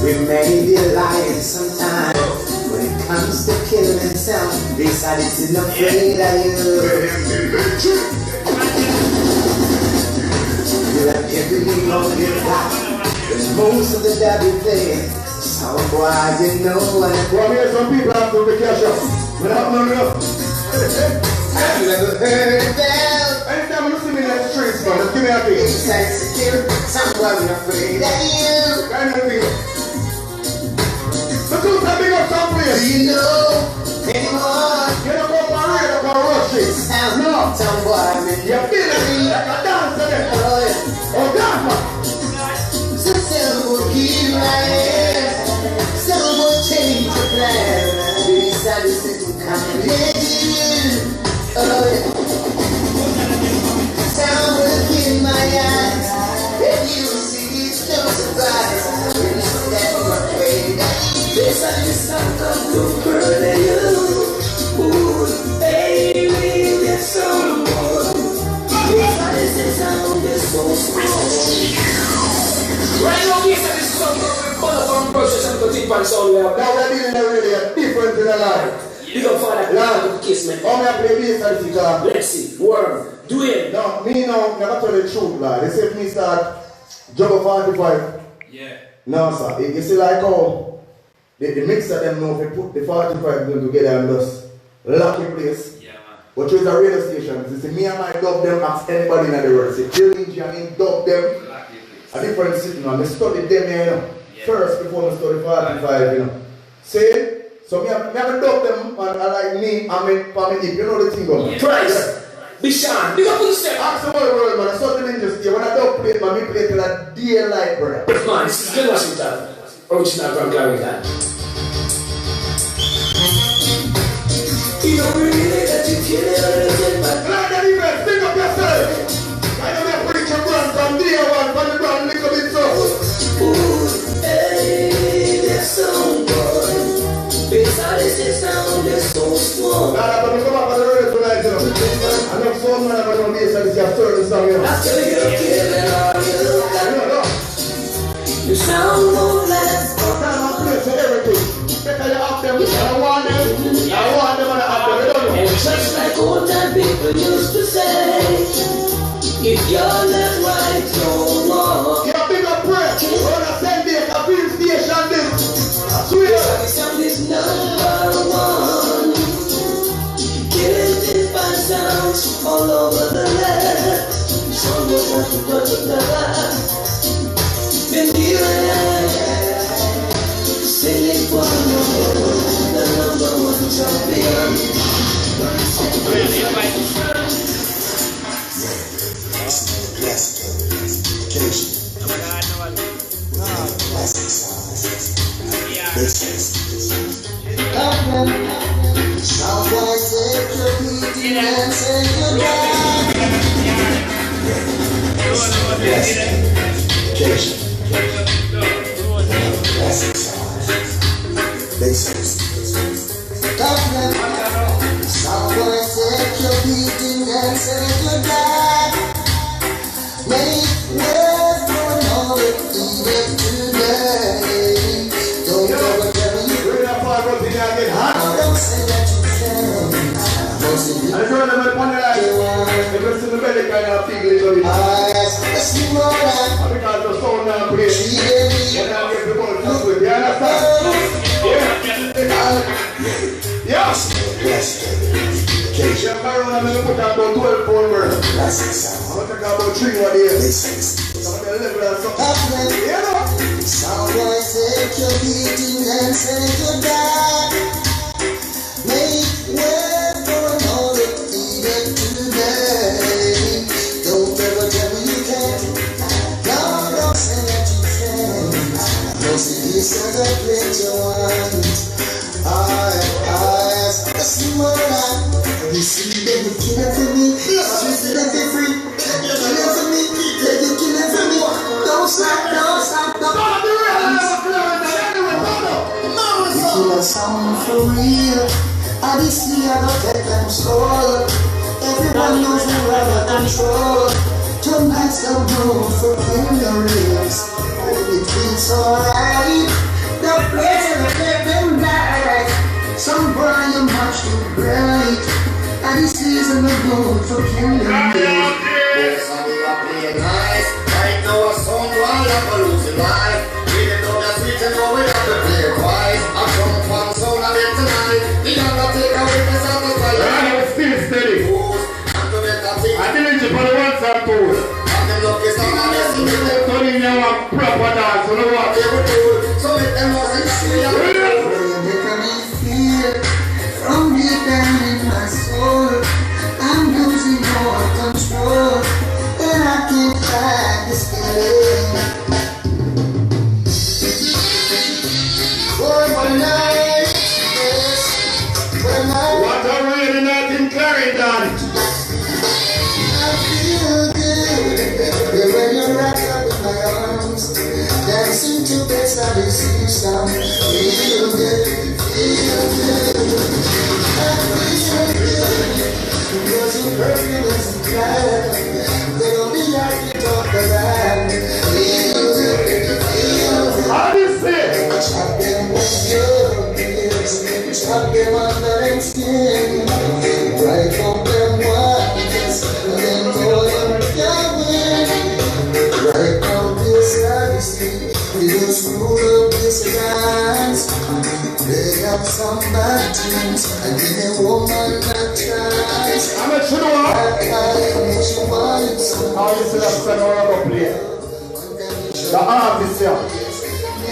F: We may be lying sometimes when it comes to killing sound. This side isn't afraid of you. You have everything on your back. There's most of the W play. So boy, you know what?
D: Well, here some people have to be careful. Without no enough.
F: Have you ever heard that?
D: Anytime you see me in the streets, man, just give me a beat.
F: Inside secure, someone afraid of you.
D: Kind of thing. So do some big up some
F: Do
D: place.
F: you know anymore?
D: You don't go for real, you don't go rush it.
F: Sound
D: No.
F: some boy, man.
D: You feel it like a dancer there.
F: Oh, yeah.
D: Oh, God, man.
F: So some will keep my hand. Some will change the plan. Inside the city, come and let you. Oh, yeah. Some will keep my eyes. And you will see it's no surprise. When you step away, this is the sound of the girl that you. Ooh, baby, that's so good. This is the sound that's so strong.
C: Right now, this is some motherfucking process and continue on sound we have.
D: Now we're dealing really different in the life.
C: You don't find that
D: Lord.
C: of kiss me.
D: How many play bass and guitar?
C: Let's see. Worm. Do it.
D: No, me now, never tell the truth, lad. They say me start Juggle 45.
B: Yeah.
D: No, sir. You see like how the mixer them know if they put the 45 them together and just lock in place.
B: Yeah, man.
D: But with the radio stations, you see me and my dub them ask anybody in the world. Say Delingy and him dub them. A different sitting on. I studied them here, you know.
B: Yeah.
D: First before I studied 45, you know. See? So me have dub them and I like me and me family, you know the thing going.
B: Yeah.
C: Price. Bishan. Big up on the step.
D: Ask the whole world, man. I saw the ninjas here. When I dub play, man, me play till a daylight, brother.
C: Man, this is good Washington. Original from Gary that. You don't really let you kill it or anything, but
D: Like that event, think of yourself. I know that preacher brand from day one, from the brand little bit so.
C: ooh, hey, that's so good. Beside this sound, that's so strong.
D: Now I'm going to come up on the radio tonight, you know. I know some man are going to be able to have certain song, you know.
C: After you kill it all, you look
D: You
C: like
D: know,
C: you sound more like
D: time and place for everything. Better you have them, I want them and I have them, you don't know.
C: and just like
E: people used to say, if you're not right, don't walk.
D: Yeah, big up prayer. Run a send it, a film station this. I swear.
E: Sound is number one. Killing this bad sounds all over the land. Someone has to touch the back. Been healing. Singing for the number one champion.
A: Someone said you're beating and say goodbye. Someone said you're beating and say goodbye. Make way for another even today. Don't ever tell me don't say that you can.
D: I don't know what one I because the belly kind of thing is on it.
A: I ask the more
D: Because the sound now plays. When I get the ball to it, you understand?
A: Yes.
D: Yeah, Baron, I'm going to put out about 12 pound words. I'm going to talk about 3 one here. I'm going to level and something. Yeah,
A: Someone take your beating and say goodbye. Make way for another even today. Don't ever tell me you can't. No, don't say that you can't. Don't say this is a great one. I ask the small you see them killing for me. You see them be free. They're killing for me. They're killing for me. Don't stop. You kill us some for real. Odyssey, I don't take them slow. Everyone knows we are out of control. Tonight's the road for killers. It feels alright. The place is a living light. Some boy you much too bright. Odyssey is in the road for killers.
G: Yes, I'm playing nice. Right now, a song while I'm losing life. Even though that's sweet and know we have to play twice. I come from sound of it tonight. The other take away the satisfied.
D: I'm still steady. I didn't you for the ones and twos.
G: I'm the luckiest on the list.
D: So you know I'm proper dance, you know what?
G: So let them know and see you.
A: You're making me feel from deep down in my soul. I'm losing all control, and I can't fight this feeling. One night, yes, one night.
D: What a rainy night in Clarendon.
A: I feel good when you're wrapped up in my arms, dancing to best I receive some. Feel good. I feel good because you're perfect as a cloud. They only like to talk about. Feel good.
D: How do you say?
A: Chop them with your ears, chop them under them skin, right from them wires, and then throw them going. Right now this Odyssey, we just rule up this dance. They have some bad tunes, and give a woman that tries.
D: I'm not sure what. How you see that son of a play? The artist here.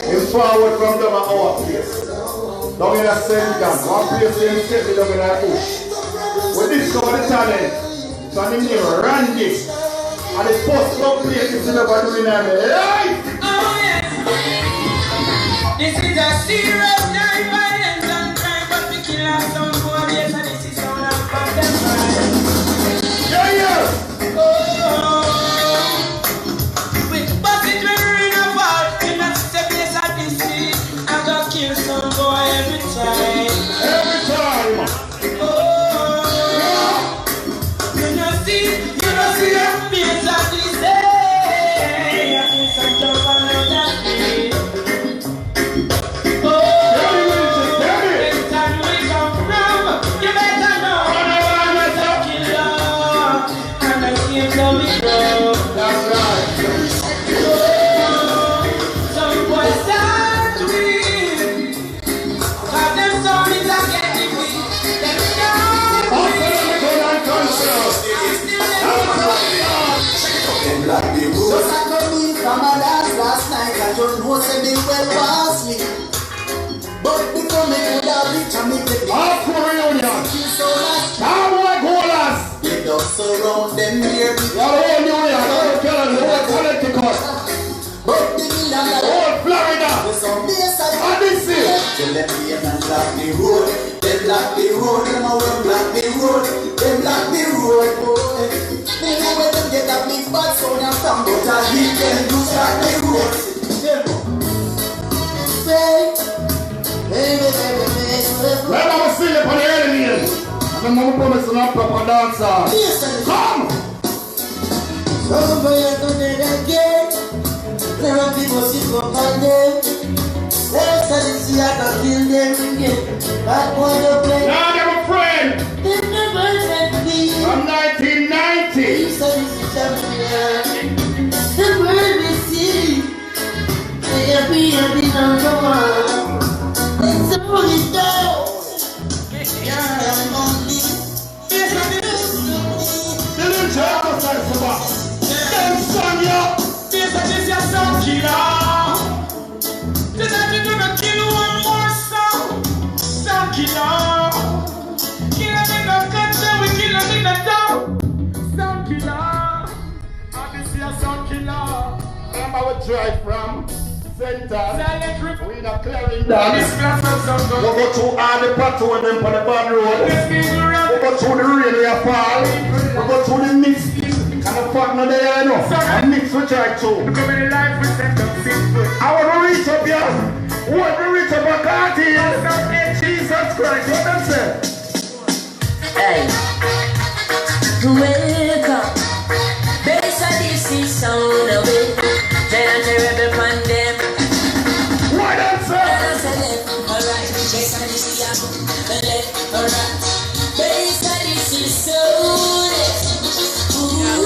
D: It's forward from them at our place. Down in a center, one place in the city, down in a bush. We discover the talent. So I'm name Randy. And the first club place is never doing anything. Hey!
E: Oh yes. This is a serious night, violence and crime, but we kill our some boy, yes, and this is all about them right.
D: Yeah!
E: Oh, with bucket when we're in a fall, you not step this at this street, I just kill some boy every time.
D: Every time!
E: Oh, you know see the face of this day, I think some
A: I don't know say me well past me. But before me could have reached and me take the
D: Hardcore reunion.
A: so much.
D: Now boy goalers.
A: They just surround them near me.
D: The whole union, the whole Carolina, the whole Connecticut,
A: But the kingdom
D: the
A: like
D: whole Florida,
A: some days I
D: Odyssey.
A: They let me and block the road. They block the road. Them a will block the road. They block the road. Boy. They know where them get that big bad sound and from. But I hear them do block the road.
D: Let me see you on the enemy. And I'm promise to not proper dancer. Come!
A: Somebody to the gate. There are people sit up on them. Let's see I can kill them again. That boy don't play.
D: Now they're my friend
A: They never let me.
D: from 1990.
A: This is champion. The world we see. They are being number one. It's only down. Yeah, I'm only. Yes, I do.
D: Delingy, I'm a side for back. Them son, yo.
C: This is your sound killer. Tonight you're gonna kill one more sound. Sound killer. Kill them in the country, we kill them in the town. Sound killer. This is your sound killer.
D: Remember we drive from Center.
C: Silent rip.
D: We in a clearing
C: This
D: dance.
C: glass of sound
D: We
C: good.
D: go through all the patrol them on the bad road.
C: This people
D: We
C: rap.
D: go through the rain we fall. We go through the mist. And the fuck no there enough. And mix we try to.
C: Come in life with them simple.
D: I want to reach up here. I want to reach up a cartel. Jesus Christ, what them say?
E: Hey, welcome. Base of this is sound of it. Giant rebel pandem.
D: What them say?
E: Alright, base of this is left, alright. Base of this is sound.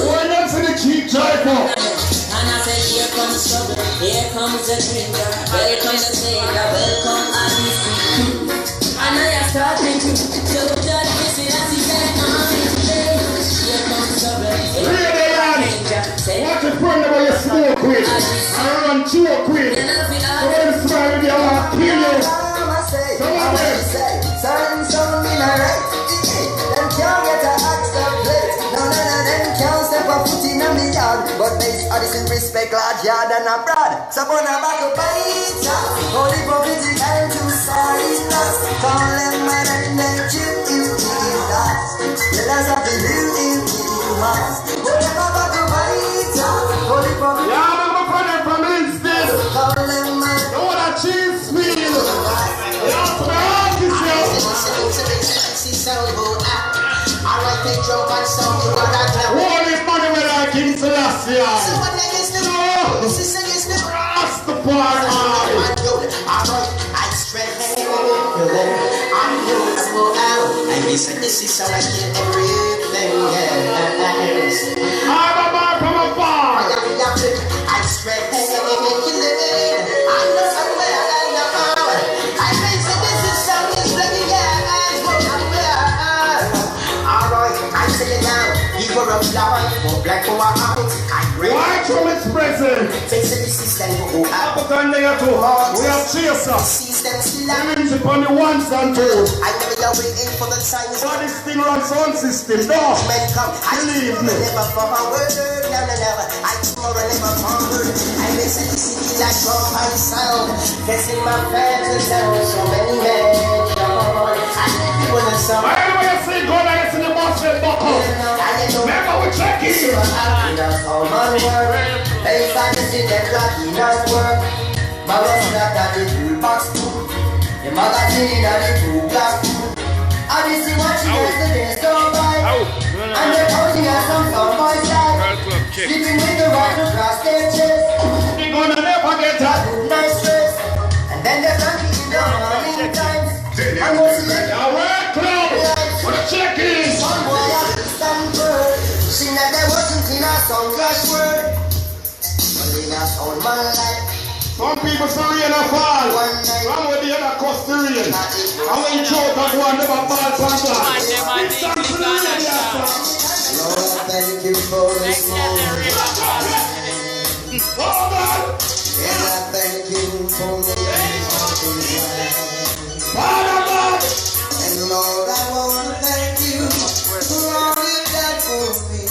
D: What them say the cheap driver?
E: And I said, here comes trouble, here comes the drinker, welcome the sailor, welcome Odyssey. And I am starting to judge this as he said, here comes trouble, here
D: Really,
E: comes
D: man?
E: the danger.
D: What the friend about your smoke with? I run choke with. So when you smile with your heart, kill you. Come on, man.
A: Certain sound in a right. Them can't get a extra plate. None of them can't step a foot in a me yard. But base Odyssey respect large yard and abroad. So on a back up by it. Holy prophetic and two sides lost. Call them man and make you that. Let us have to do in must. Hold them a back up by it. Holy prophetic.
D: Yeah, I'm a friend from Instant.
A: Call them man.
D: You want a cheese meal? You have to be hard this year. Holy money when I King Selassie. Rastafari.
A: This is how I kill everything.
D: I'm a man from afar.
A: I spread kill it. I know somewhere I know power. I think this is something bloody alright, I say it now. People of flower, for black for our out. I bring
D: Why from its present?
A: face the system go out.
D: Up on there too. We have chaser.
A: System still out.
D: Women's upon the ones and twos.
A: I never go waiting for the signs.
D: So this thing runs sound system. No.
A: Men come, I
D: Believe me.
A: never from a word, never. I tomorrow never forward. I miss it, city like drum and sound. Guessing my fans and sound so many men. I think people are some.
D: Whenever you see God, I see the boss will buckle. Remember we check it.
A: That's all my work. Hey, if I can see that lucky night work. My rust that the tool box too. The magazine that the tool black too. I just see watching as the days go by. And they're counting as some boys die. Sleeping with the right across their chest.
D: You're gonna never get that.
A: Nice stress. And then they're drunk in the morning times. And what's left?
D: Now we're club. We're checking.
A: Some boy have some bird. See that there wasn't in a some crash word. But in a sound man life.
D: Some people say rain and fall. Some with the other cost the rain. And when you choke that one, never fall from that. It's time to the rain, yes,
A: Lord, thank you for this moment.
D: Oh, God.
A: And I thank for me all these life. And Lord, I want to thank you for all you've done for me.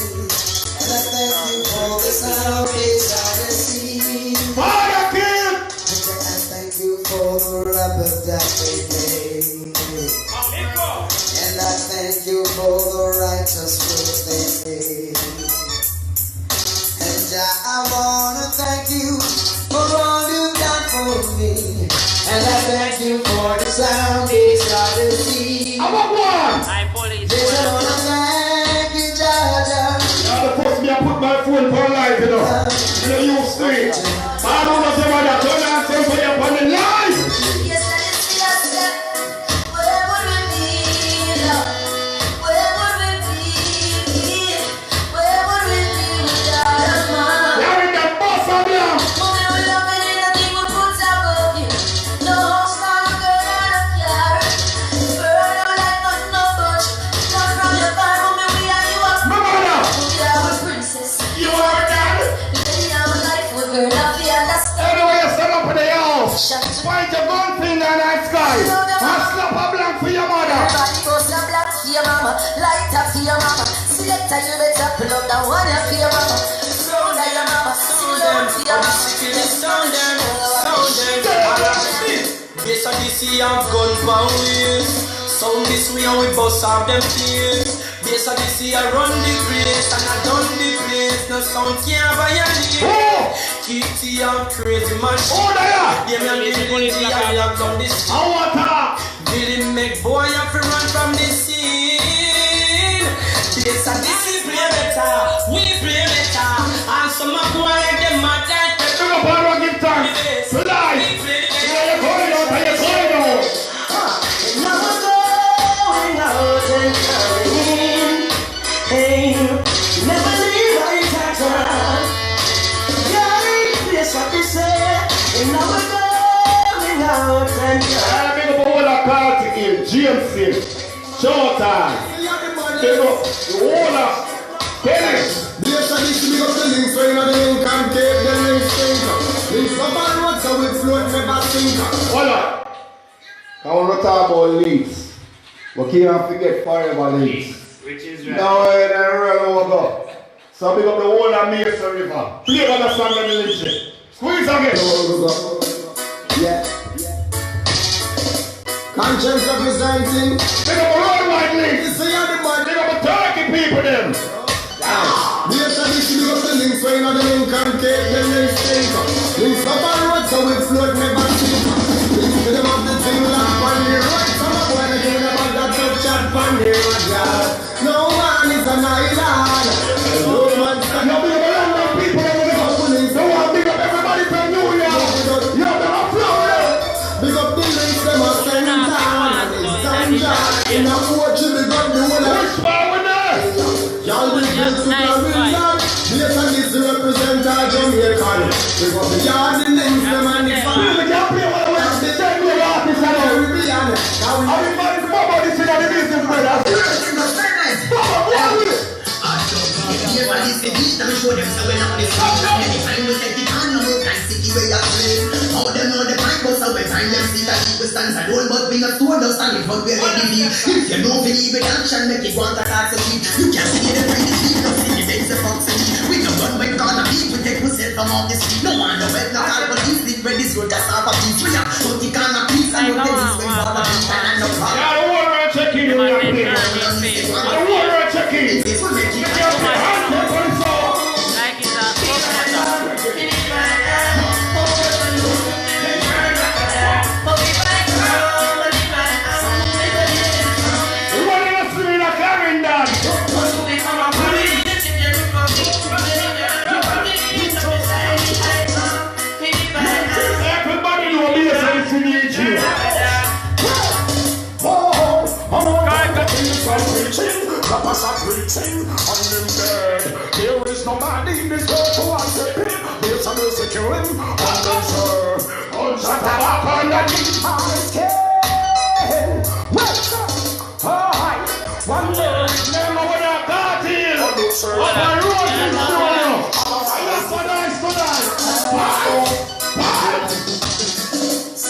A: And I thank you for the salvation I received. And I thank you for the rapper that they gave. And I thank you for the righteous words they say. And I want to thank you for all you've done for me. And I thank you for the salvation I received.
D: I want one.
B: I police.
A: Yes, I want to thank you, Jaja.
D: Now the first me I put my phone for life, you know. You know, you straight. I don't know say that turn on somebody up on the line.
E: Yes, I did see that step. Where would we be, Lord? Where would we be? Where would we be without a mom?
D: You're in the bus of them.
E: Mommy, we love it in the thing we put above you. No house, not a girl, not a car. Girl, I don't like nothing no bunch. Come from your bar, mommy, we are you up.
D: No matter.
E: We are our princess.
D: You are that.
E: Living our life, we're girl, not the understand.
D: Anyway, you stand up in the house.
E: Shut to
D: Point your gun finger in the sky. And slap a blank for your mother.
E: everybody goes to black for your mama, light up for your mama. Selector, you better pull up the one up for your mama. Sound of your mama, sing down for your mama.
C: Sound them. Yes, I see I'm gun pound wheels. Sound this way and we bust off them fears. Yes, I see I run the place and I done the place. No sound can't violate. Keep the crazy machine.
D: Oh, there.
C: Yeah, me and the police have come this.
D: I want to.
C: Didn't make boy have to run from the scene. Yes, I see play better. We play better. And some of boy like them mad like that.
D: Bring up and give thanks. To life. You're going out and you're going out.
A: Now we're going out and coming. Hey, never leave our tax around. Yeah, that's what they say. And now we're going out and coming.
D: I'm going to go to party in GMC. Showtime. Take up the water. Finish.
F: Yes, I need to be up the links so you know the link and take the links finger. Links up and road so we float never sink.
D: Hold on. I want to talk about links. We can't forget forever links.
B: Which is right.
D: Now we're in a real over. So big up the whole of Mason River. Play on the song and the lyrics. Squeeze again.
F: Yeah. Conscience representing.
D: Big up the worldwide links.
F: You see how the man.
D: Big up the Turkey people them.
F: Yes, I need to be up the links so you know the link and take the links finger. Links up and road so we float never sink. Links to them of the thing like on the road. Some of when they hear about that tough chat on the road, yeah. No man is an island. No man stand up.
D: Big up the London people them. No one big up everybody from New York. Yo, they're up Florida.
F: Big up the links them are sending down. And it's Zanja. In a coach you big up the whole of.
D: Which part with that?
F: Y'all be good to the reason. Yes, I need to represent our Jamaican. Big up the yard, the links them and the fun.
D: We can't play with the West. They tell me about this and all. Everybody from about this in the business, brother. There is nobody in this world who wants to him. There's a music to him. On the shore. On the top on the deep what's up? Alright. One day. Remember what I got here. On the shore. What I wrote in the studio. That's what I stood on.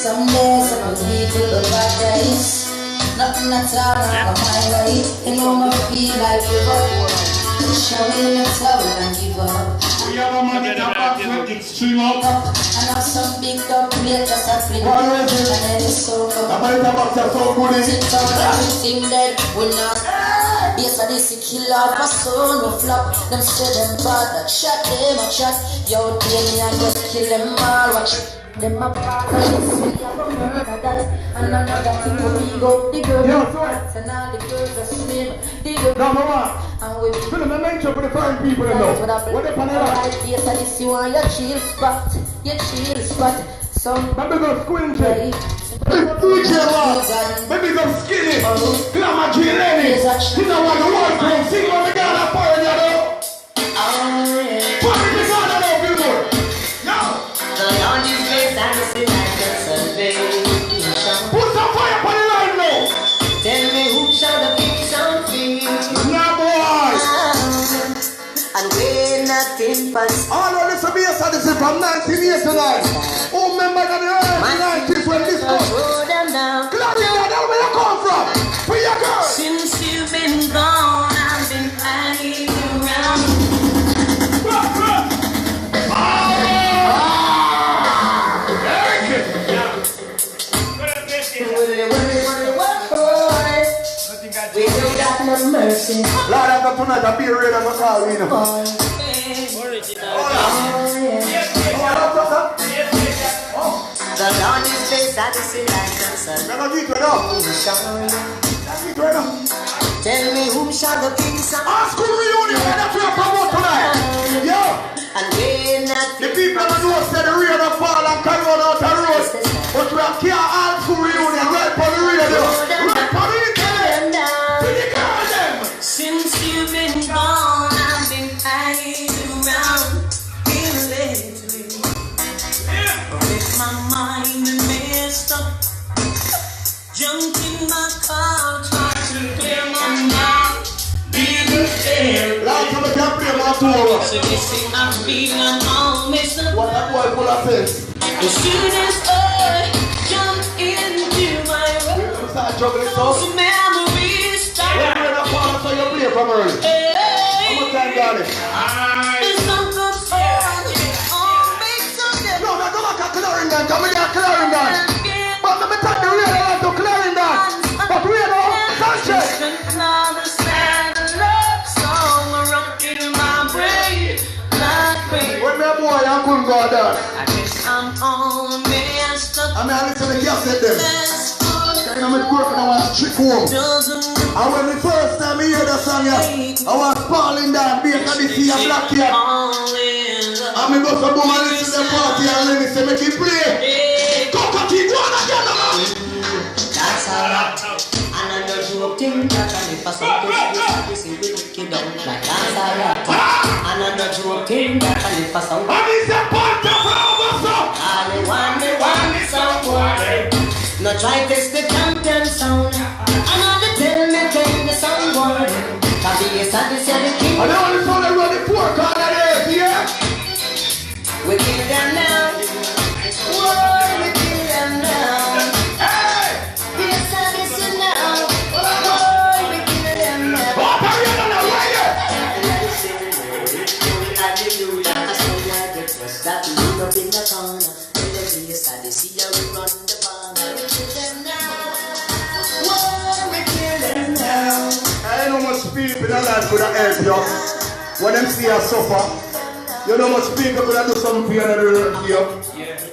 E: some days I could be to the bad days. Nothing at all, I'm my way. You know me feel like give up. Show me the towel and give up.
D: We have a man in the box with extreme up.
E: And have some big dog plate just a fling. And then it's so good.
D: The man in the box is so good.
E: Sit down, everything dead. We not. Yes, I this kill off my son, we flop. Them say them bad, that shot them a shot. Yo, Damion just kill them all. Watch them a bad, and this we have a murder that. And another thing we go, the girl and all the girls are slim. The girl and we
D: Put them a mention for the foreign people in there. What they pan it up?
E: yes, I this you want your chill spot. Your chill spot. Some
D: Maybe go squinty. DJ Ross. Maybe go skinny. Glamour G Lenny. You know what the world can see when we got a fire, you know? What is the God of people? No.
E: the Lord is grace and the sin and the salvation.
D: Put some fire on the line now.
E: Tell me who shall the peace and fear.
D: Now, boys.
E: And when nothing pass.
D: All of this will be a statistic from 1989. Who remember that the early 90s when this was? Claudia, that's where you come from. Where you go?
E: Since you've been gone, I've been hanging around. We don't got no mercy.
D: Lord, I got tonight a beer ready to call you.
E: The Lord is based at the sea like the sun. Tell me whom shall the kings of
D: School reunion, that's what you promote tonight. Yeah.
E: and when not
D: The people that know say the rain will fall and carry on out the road. But we are here all school reunion right for the radio. Right for the internet.
E: since you've been gone, I've been hanging around lately. With my mind messed up, jumped in my car, tried to clear my mind. Didn't care.
D: Last time I can play my tour.
E: So you see, I'm feeling all messed up.
D: What that boy full of sense.
E: As soon as I jumped into my room,
D: You start juggling stuff.
E: some memories
D: When
E: start.
D: you're in a corner, so you play from early. How much time got it?
E: There's some good fun. Oh, make some them.
D: No, no, go back to Clarendon. Come in here, Clarendon. But let me take the real life to Clarendon. But we know, Sanchez.
E: Another sad love song rocking my brain. Like rain.
D: When me a boy, I couldn't go down.
E: I guess I'm all messed up.
D: I mean, I listen to the cassette them.
E: That's good.
D: And I'm working on a trick home.
E: Doesn't
D: And when the first time I hear the song, I was falling down, being at the sea of black here.
E: all in love.
D: And me go some woman listen to the party and let me say, make it play. Cockatoo, go on again, man.
E: That's a lot. And I know you think that if I saw this will wicked out like that's a lot. And I know you think that if I saw
D: And it's a part of our song.
E: all the one someone. No try test the champion sound. And all the tell me the someone. That be a satisfied king.
D: And the only song that run the four corner there, yeah?
E: We kill them now. Whoa, we kill them now.
D: Hey!
E: Be a satisfied now. Whoa, we kill them now.
D: What are you doing now, right here?
E: Hallelujah, I saw my breakfast that lean up in the corner. When they see us, I see you run the corner. We kill them now. Whoa, we kill them now.
D: I know much people in the life could have helped you. When them see you suffer, you know much people could have do something for you and hurt you.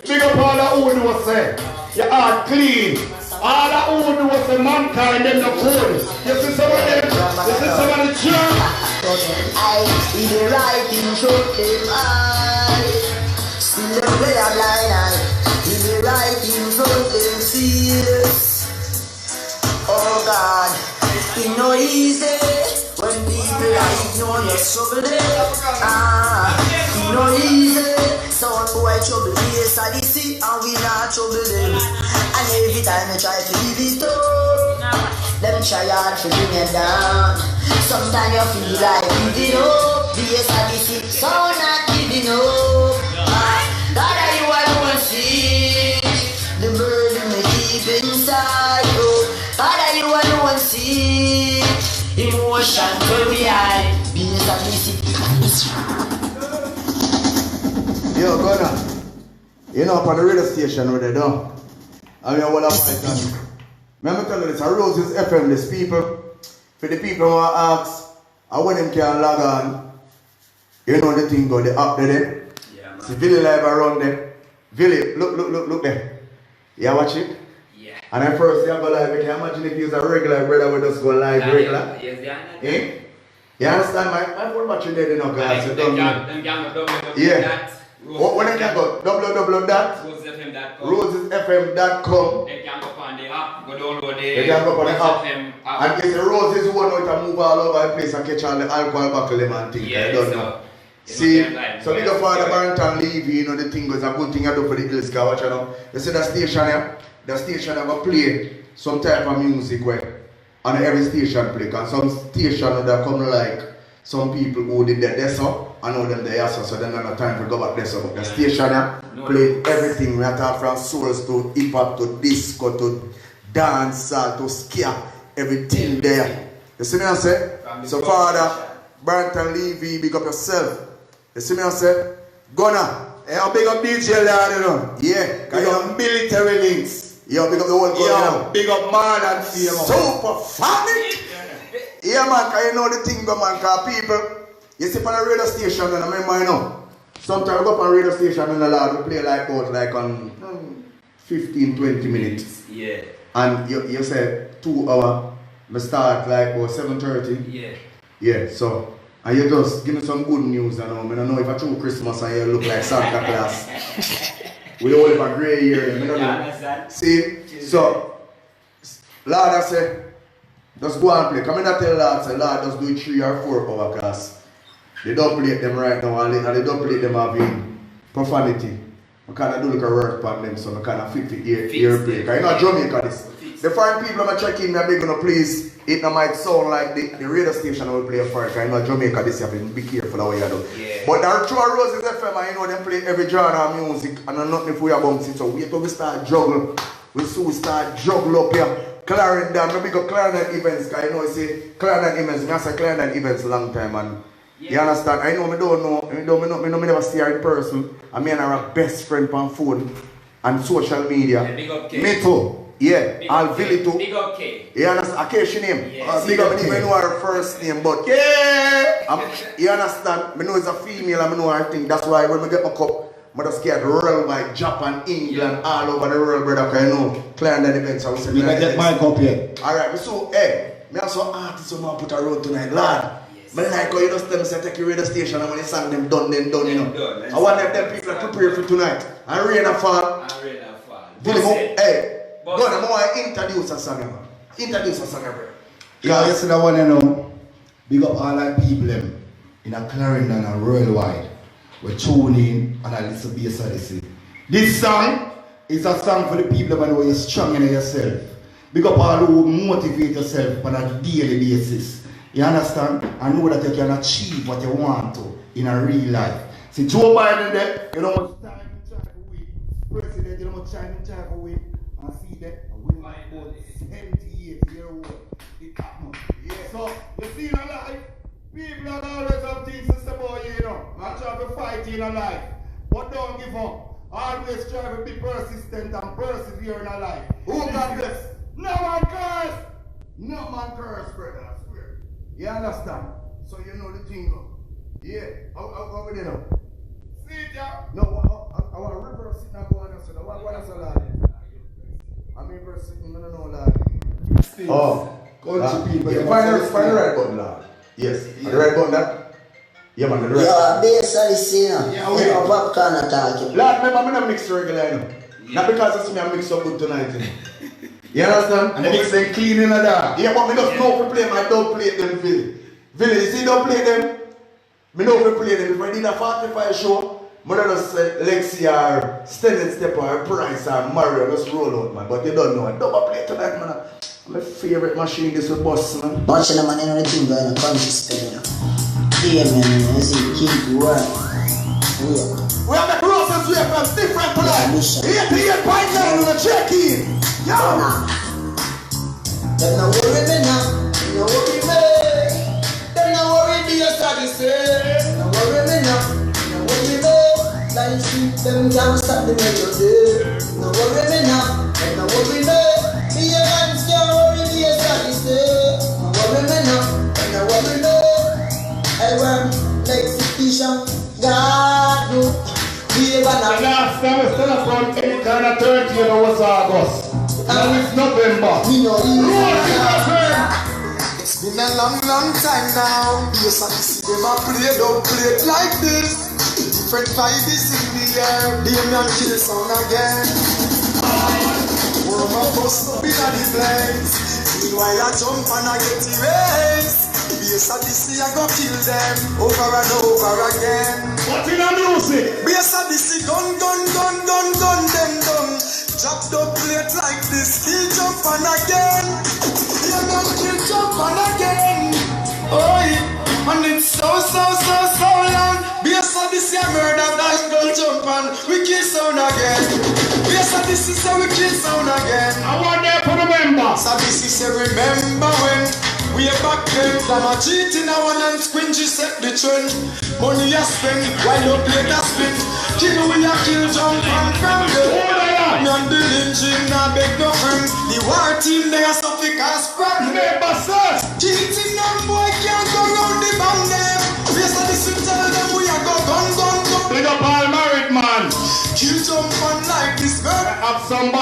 D: Big up all that who do say, your heart clean. All that who do say mankind them the food. You see some of them, you see some of the jerk.
E: I see the writing showed them eye. Still the play a blind eye. See the writing showed them serious. Oh God, it's no easy when people like you on your struggle. It's no easy. Some boy trouble yes I see and we not trouble them. And every time you try to leave it up, them try hard to bring you down. Sometimes you feel like giving up. Yes I see, so not giving up. God, you alone see the bird.
A: station where we hide. Beers and music.
D: Yo, Gunna. You know, upon the radio station where they do. I mean, what I'm saying. Remember tell you this, I Roses FM, this people. For the people who ask, I want them can log on. You know the thing go, the app there.
B: Yeah, man.
D: See Billy live around there. Billy, look there. You watch it?
B: Yeah.
D: And at first you go live, you can imagine if you was a regular brother would just go live regular.
B: Yes, yeah.
D: Eh? You understand? My phone battery dead enough, guys. You don't know.
B: Them can go
D: Yeah. What they can go? www.rosesfm.com.
B: They can go on the app, go download the
D: They can go on the app.
B: FM
D: And it's the Roses who know to move all over the place and catch all the alcohol buckle them and things.
B: Yeah,
D: I don't
B: so,
D: know.
B: you
D: See,
B: know,
D: so big up for the Barrington Levy, you know the thing was a good thing I do for the Hills car, watch you know. You see the station here? The station have a play some type of music where and every station play, and some station that come like some people who did that there so I know them there so they don't have time to go back there so but the station here play everything. We talk from souls to hip hop to disco to dance to ska, everything there. You see me I say? So Father Barrington Levy, big up yourself. You see me I say? Gunna, hey, I'll big up DJ Lord, you know. Yeah, big up military links. Yo, big up the whole
F: Yo, big up man and fame.
D: Super funny. Yeah man, cause you know the thing go man, cause people, you see on the radio station and I remember you know, sometimes I go up on radio station and the Lord will play like out like on 15-20 minutes.
B: Yeah.
D: And you said 2 hours, I start like about 7:30.
B: Yeah.
D: Yeah, so and you just give me some good news and I don't know if I through Christmas and you look like Santa Claus. We all have a grey hair, I don't know. See? So Lord I say, just go and play. Come in and tell Lord, say Lord just do it 3 or 4 hours class. They don't play them right now and they don't play them having profanity. I kind of do like a work on them so I kind of fit the ear play. Because you know Jamaica this. The foreign people I'm checking, they're going to please, it might sound like the radio station will play for it. Because you know Jamaica this, you have to be careful how you do.
B: Yeah.
D: But there are true Roses FM and you know them play every genre of music and I'm not if we are bouncing. So wait till we start juggle. We soon start juggle up here. Clarendon, maybe go Clarendon events, because you know, you see, Clarendon events, I say Clarendon events a long time, and you understand? I know, I never see her in person, and me and her are best friend on phone and social media.
B: Yeah, big up K.
D: Me too, yeah, I'll Billy too.
B: Big up K.
D: You understand? I can't she name.
B: Yes.
D: Big up, I even know her first name, but yeah, you understand? I know it's a female, I know her thing, that's why when we get my cup, I just get roll by Japan, England, all over the world, brother, because you know, Clarendon events, I will say.
F: You can get my cup here.
D: Alright, so, hey, me also artists who man put a road tonight, Lord.
B: Yes.
D: But like how you just tell me, say, take your radio station and when you sang them done, you know.
B: Done.
D: I want them people to prepare for tonight. And rain and fall. Hey, go on, I want to introduce a song, man. Introduce a song, bro.
F: Yeah, you see that one, you know. Big up all our people them in a Clarendon and worldwide. We tune in and I listen to bass Odyssey. This song is a song for the people that know you're strong in yourself. Big up all who motivate yourself on a daily basis. You understand? And know that you can achieve what you want to in a real life. See, Joe Biden there, you know much time to try to win. President, you know much time to try to win. And see that, I win my about 78-year-old. It happened. Yeah. So, you see in a life, people are always have things to say about you, you know. And try to fight in a life. But don't give up. Always try to be persistent and persevere in a life. Who got this? No man curse! No man curse, brother, I swear. You understand? So you know the thing, no? Yeah. How we know? See it, yeah? No, I want to reverse it and go on and say, what is a lad? I mean, reverse it, I don't know, lad. Oh.
D: Country people. You find the right button, lad. Yes. The right button, that? Yeah, man, the right
A: button. Yeah, bass Odyssey, you know.
D: Yeah, we
A: know popcorn attacking.
D: Lad, remember, I'm not mix regular, you know. Not because I see me I mix so good tonight, you know. You understand?
F: And the mix them clean in a dark.
D: Yeah, but me just know to play them, I don't play them, Philly. Philly, you see, don't play them. Me know to play them. If I did a 45 show, I don't just say Lexi or Stellan Stepper or Price or Mario, just roll out, man. But you don't know. I don't play tonight, man. My favorite machine is with boss, man.
A: Watching them, man, you know the thing going on, country spin, you know. Damion, you see, keep work.
D: We have the process we have from different plans. 88.9 on the check-in. Yo!
A: Then no worry me now, no worry me.
C: Yes, I can say. No worry me now. No worry me. Like street, them can't stop the melody. No worry me now. No worry me. Me a man's can't worry me. Yes, I can say. No worry me now. No worry me. I want execution. God no. We gonna.
D: The last time we still from any kind of 30, you know, was August. Now it's November.
C: We know
F: It's been a long, long time now. Yes, I see them a play, don't play it like this. Different vibes in the air. Damion kill sound again. Warm up us up in the place. Meanwhile I jump and I get erased. Yes, I see I go kill them over and over again.
D: What in the music?
F: Yes, I see gun, them done. Drop the plate like this, kill jump and again. You know kill jump and again. Oh, and it's so long. Yes, I see a murder that gun jump and we kill sound again. Yes, I see so we kill sound again.
D: I want them to remember.
F: So this is a remember when we are back then. From a cheating I one and squingy set the trend. Money you spend while you play that spin. Kill we a kill jump and from the me and Delingy now beg no friend. The war team they are suffering as friend.
D: Remember, sir.
F: Cheating them boy can't go round the band them. Yes, I listen tell them we are go gun.
D: Big up all married man.
F: Kill jump and like this girl.
D: Have somebody.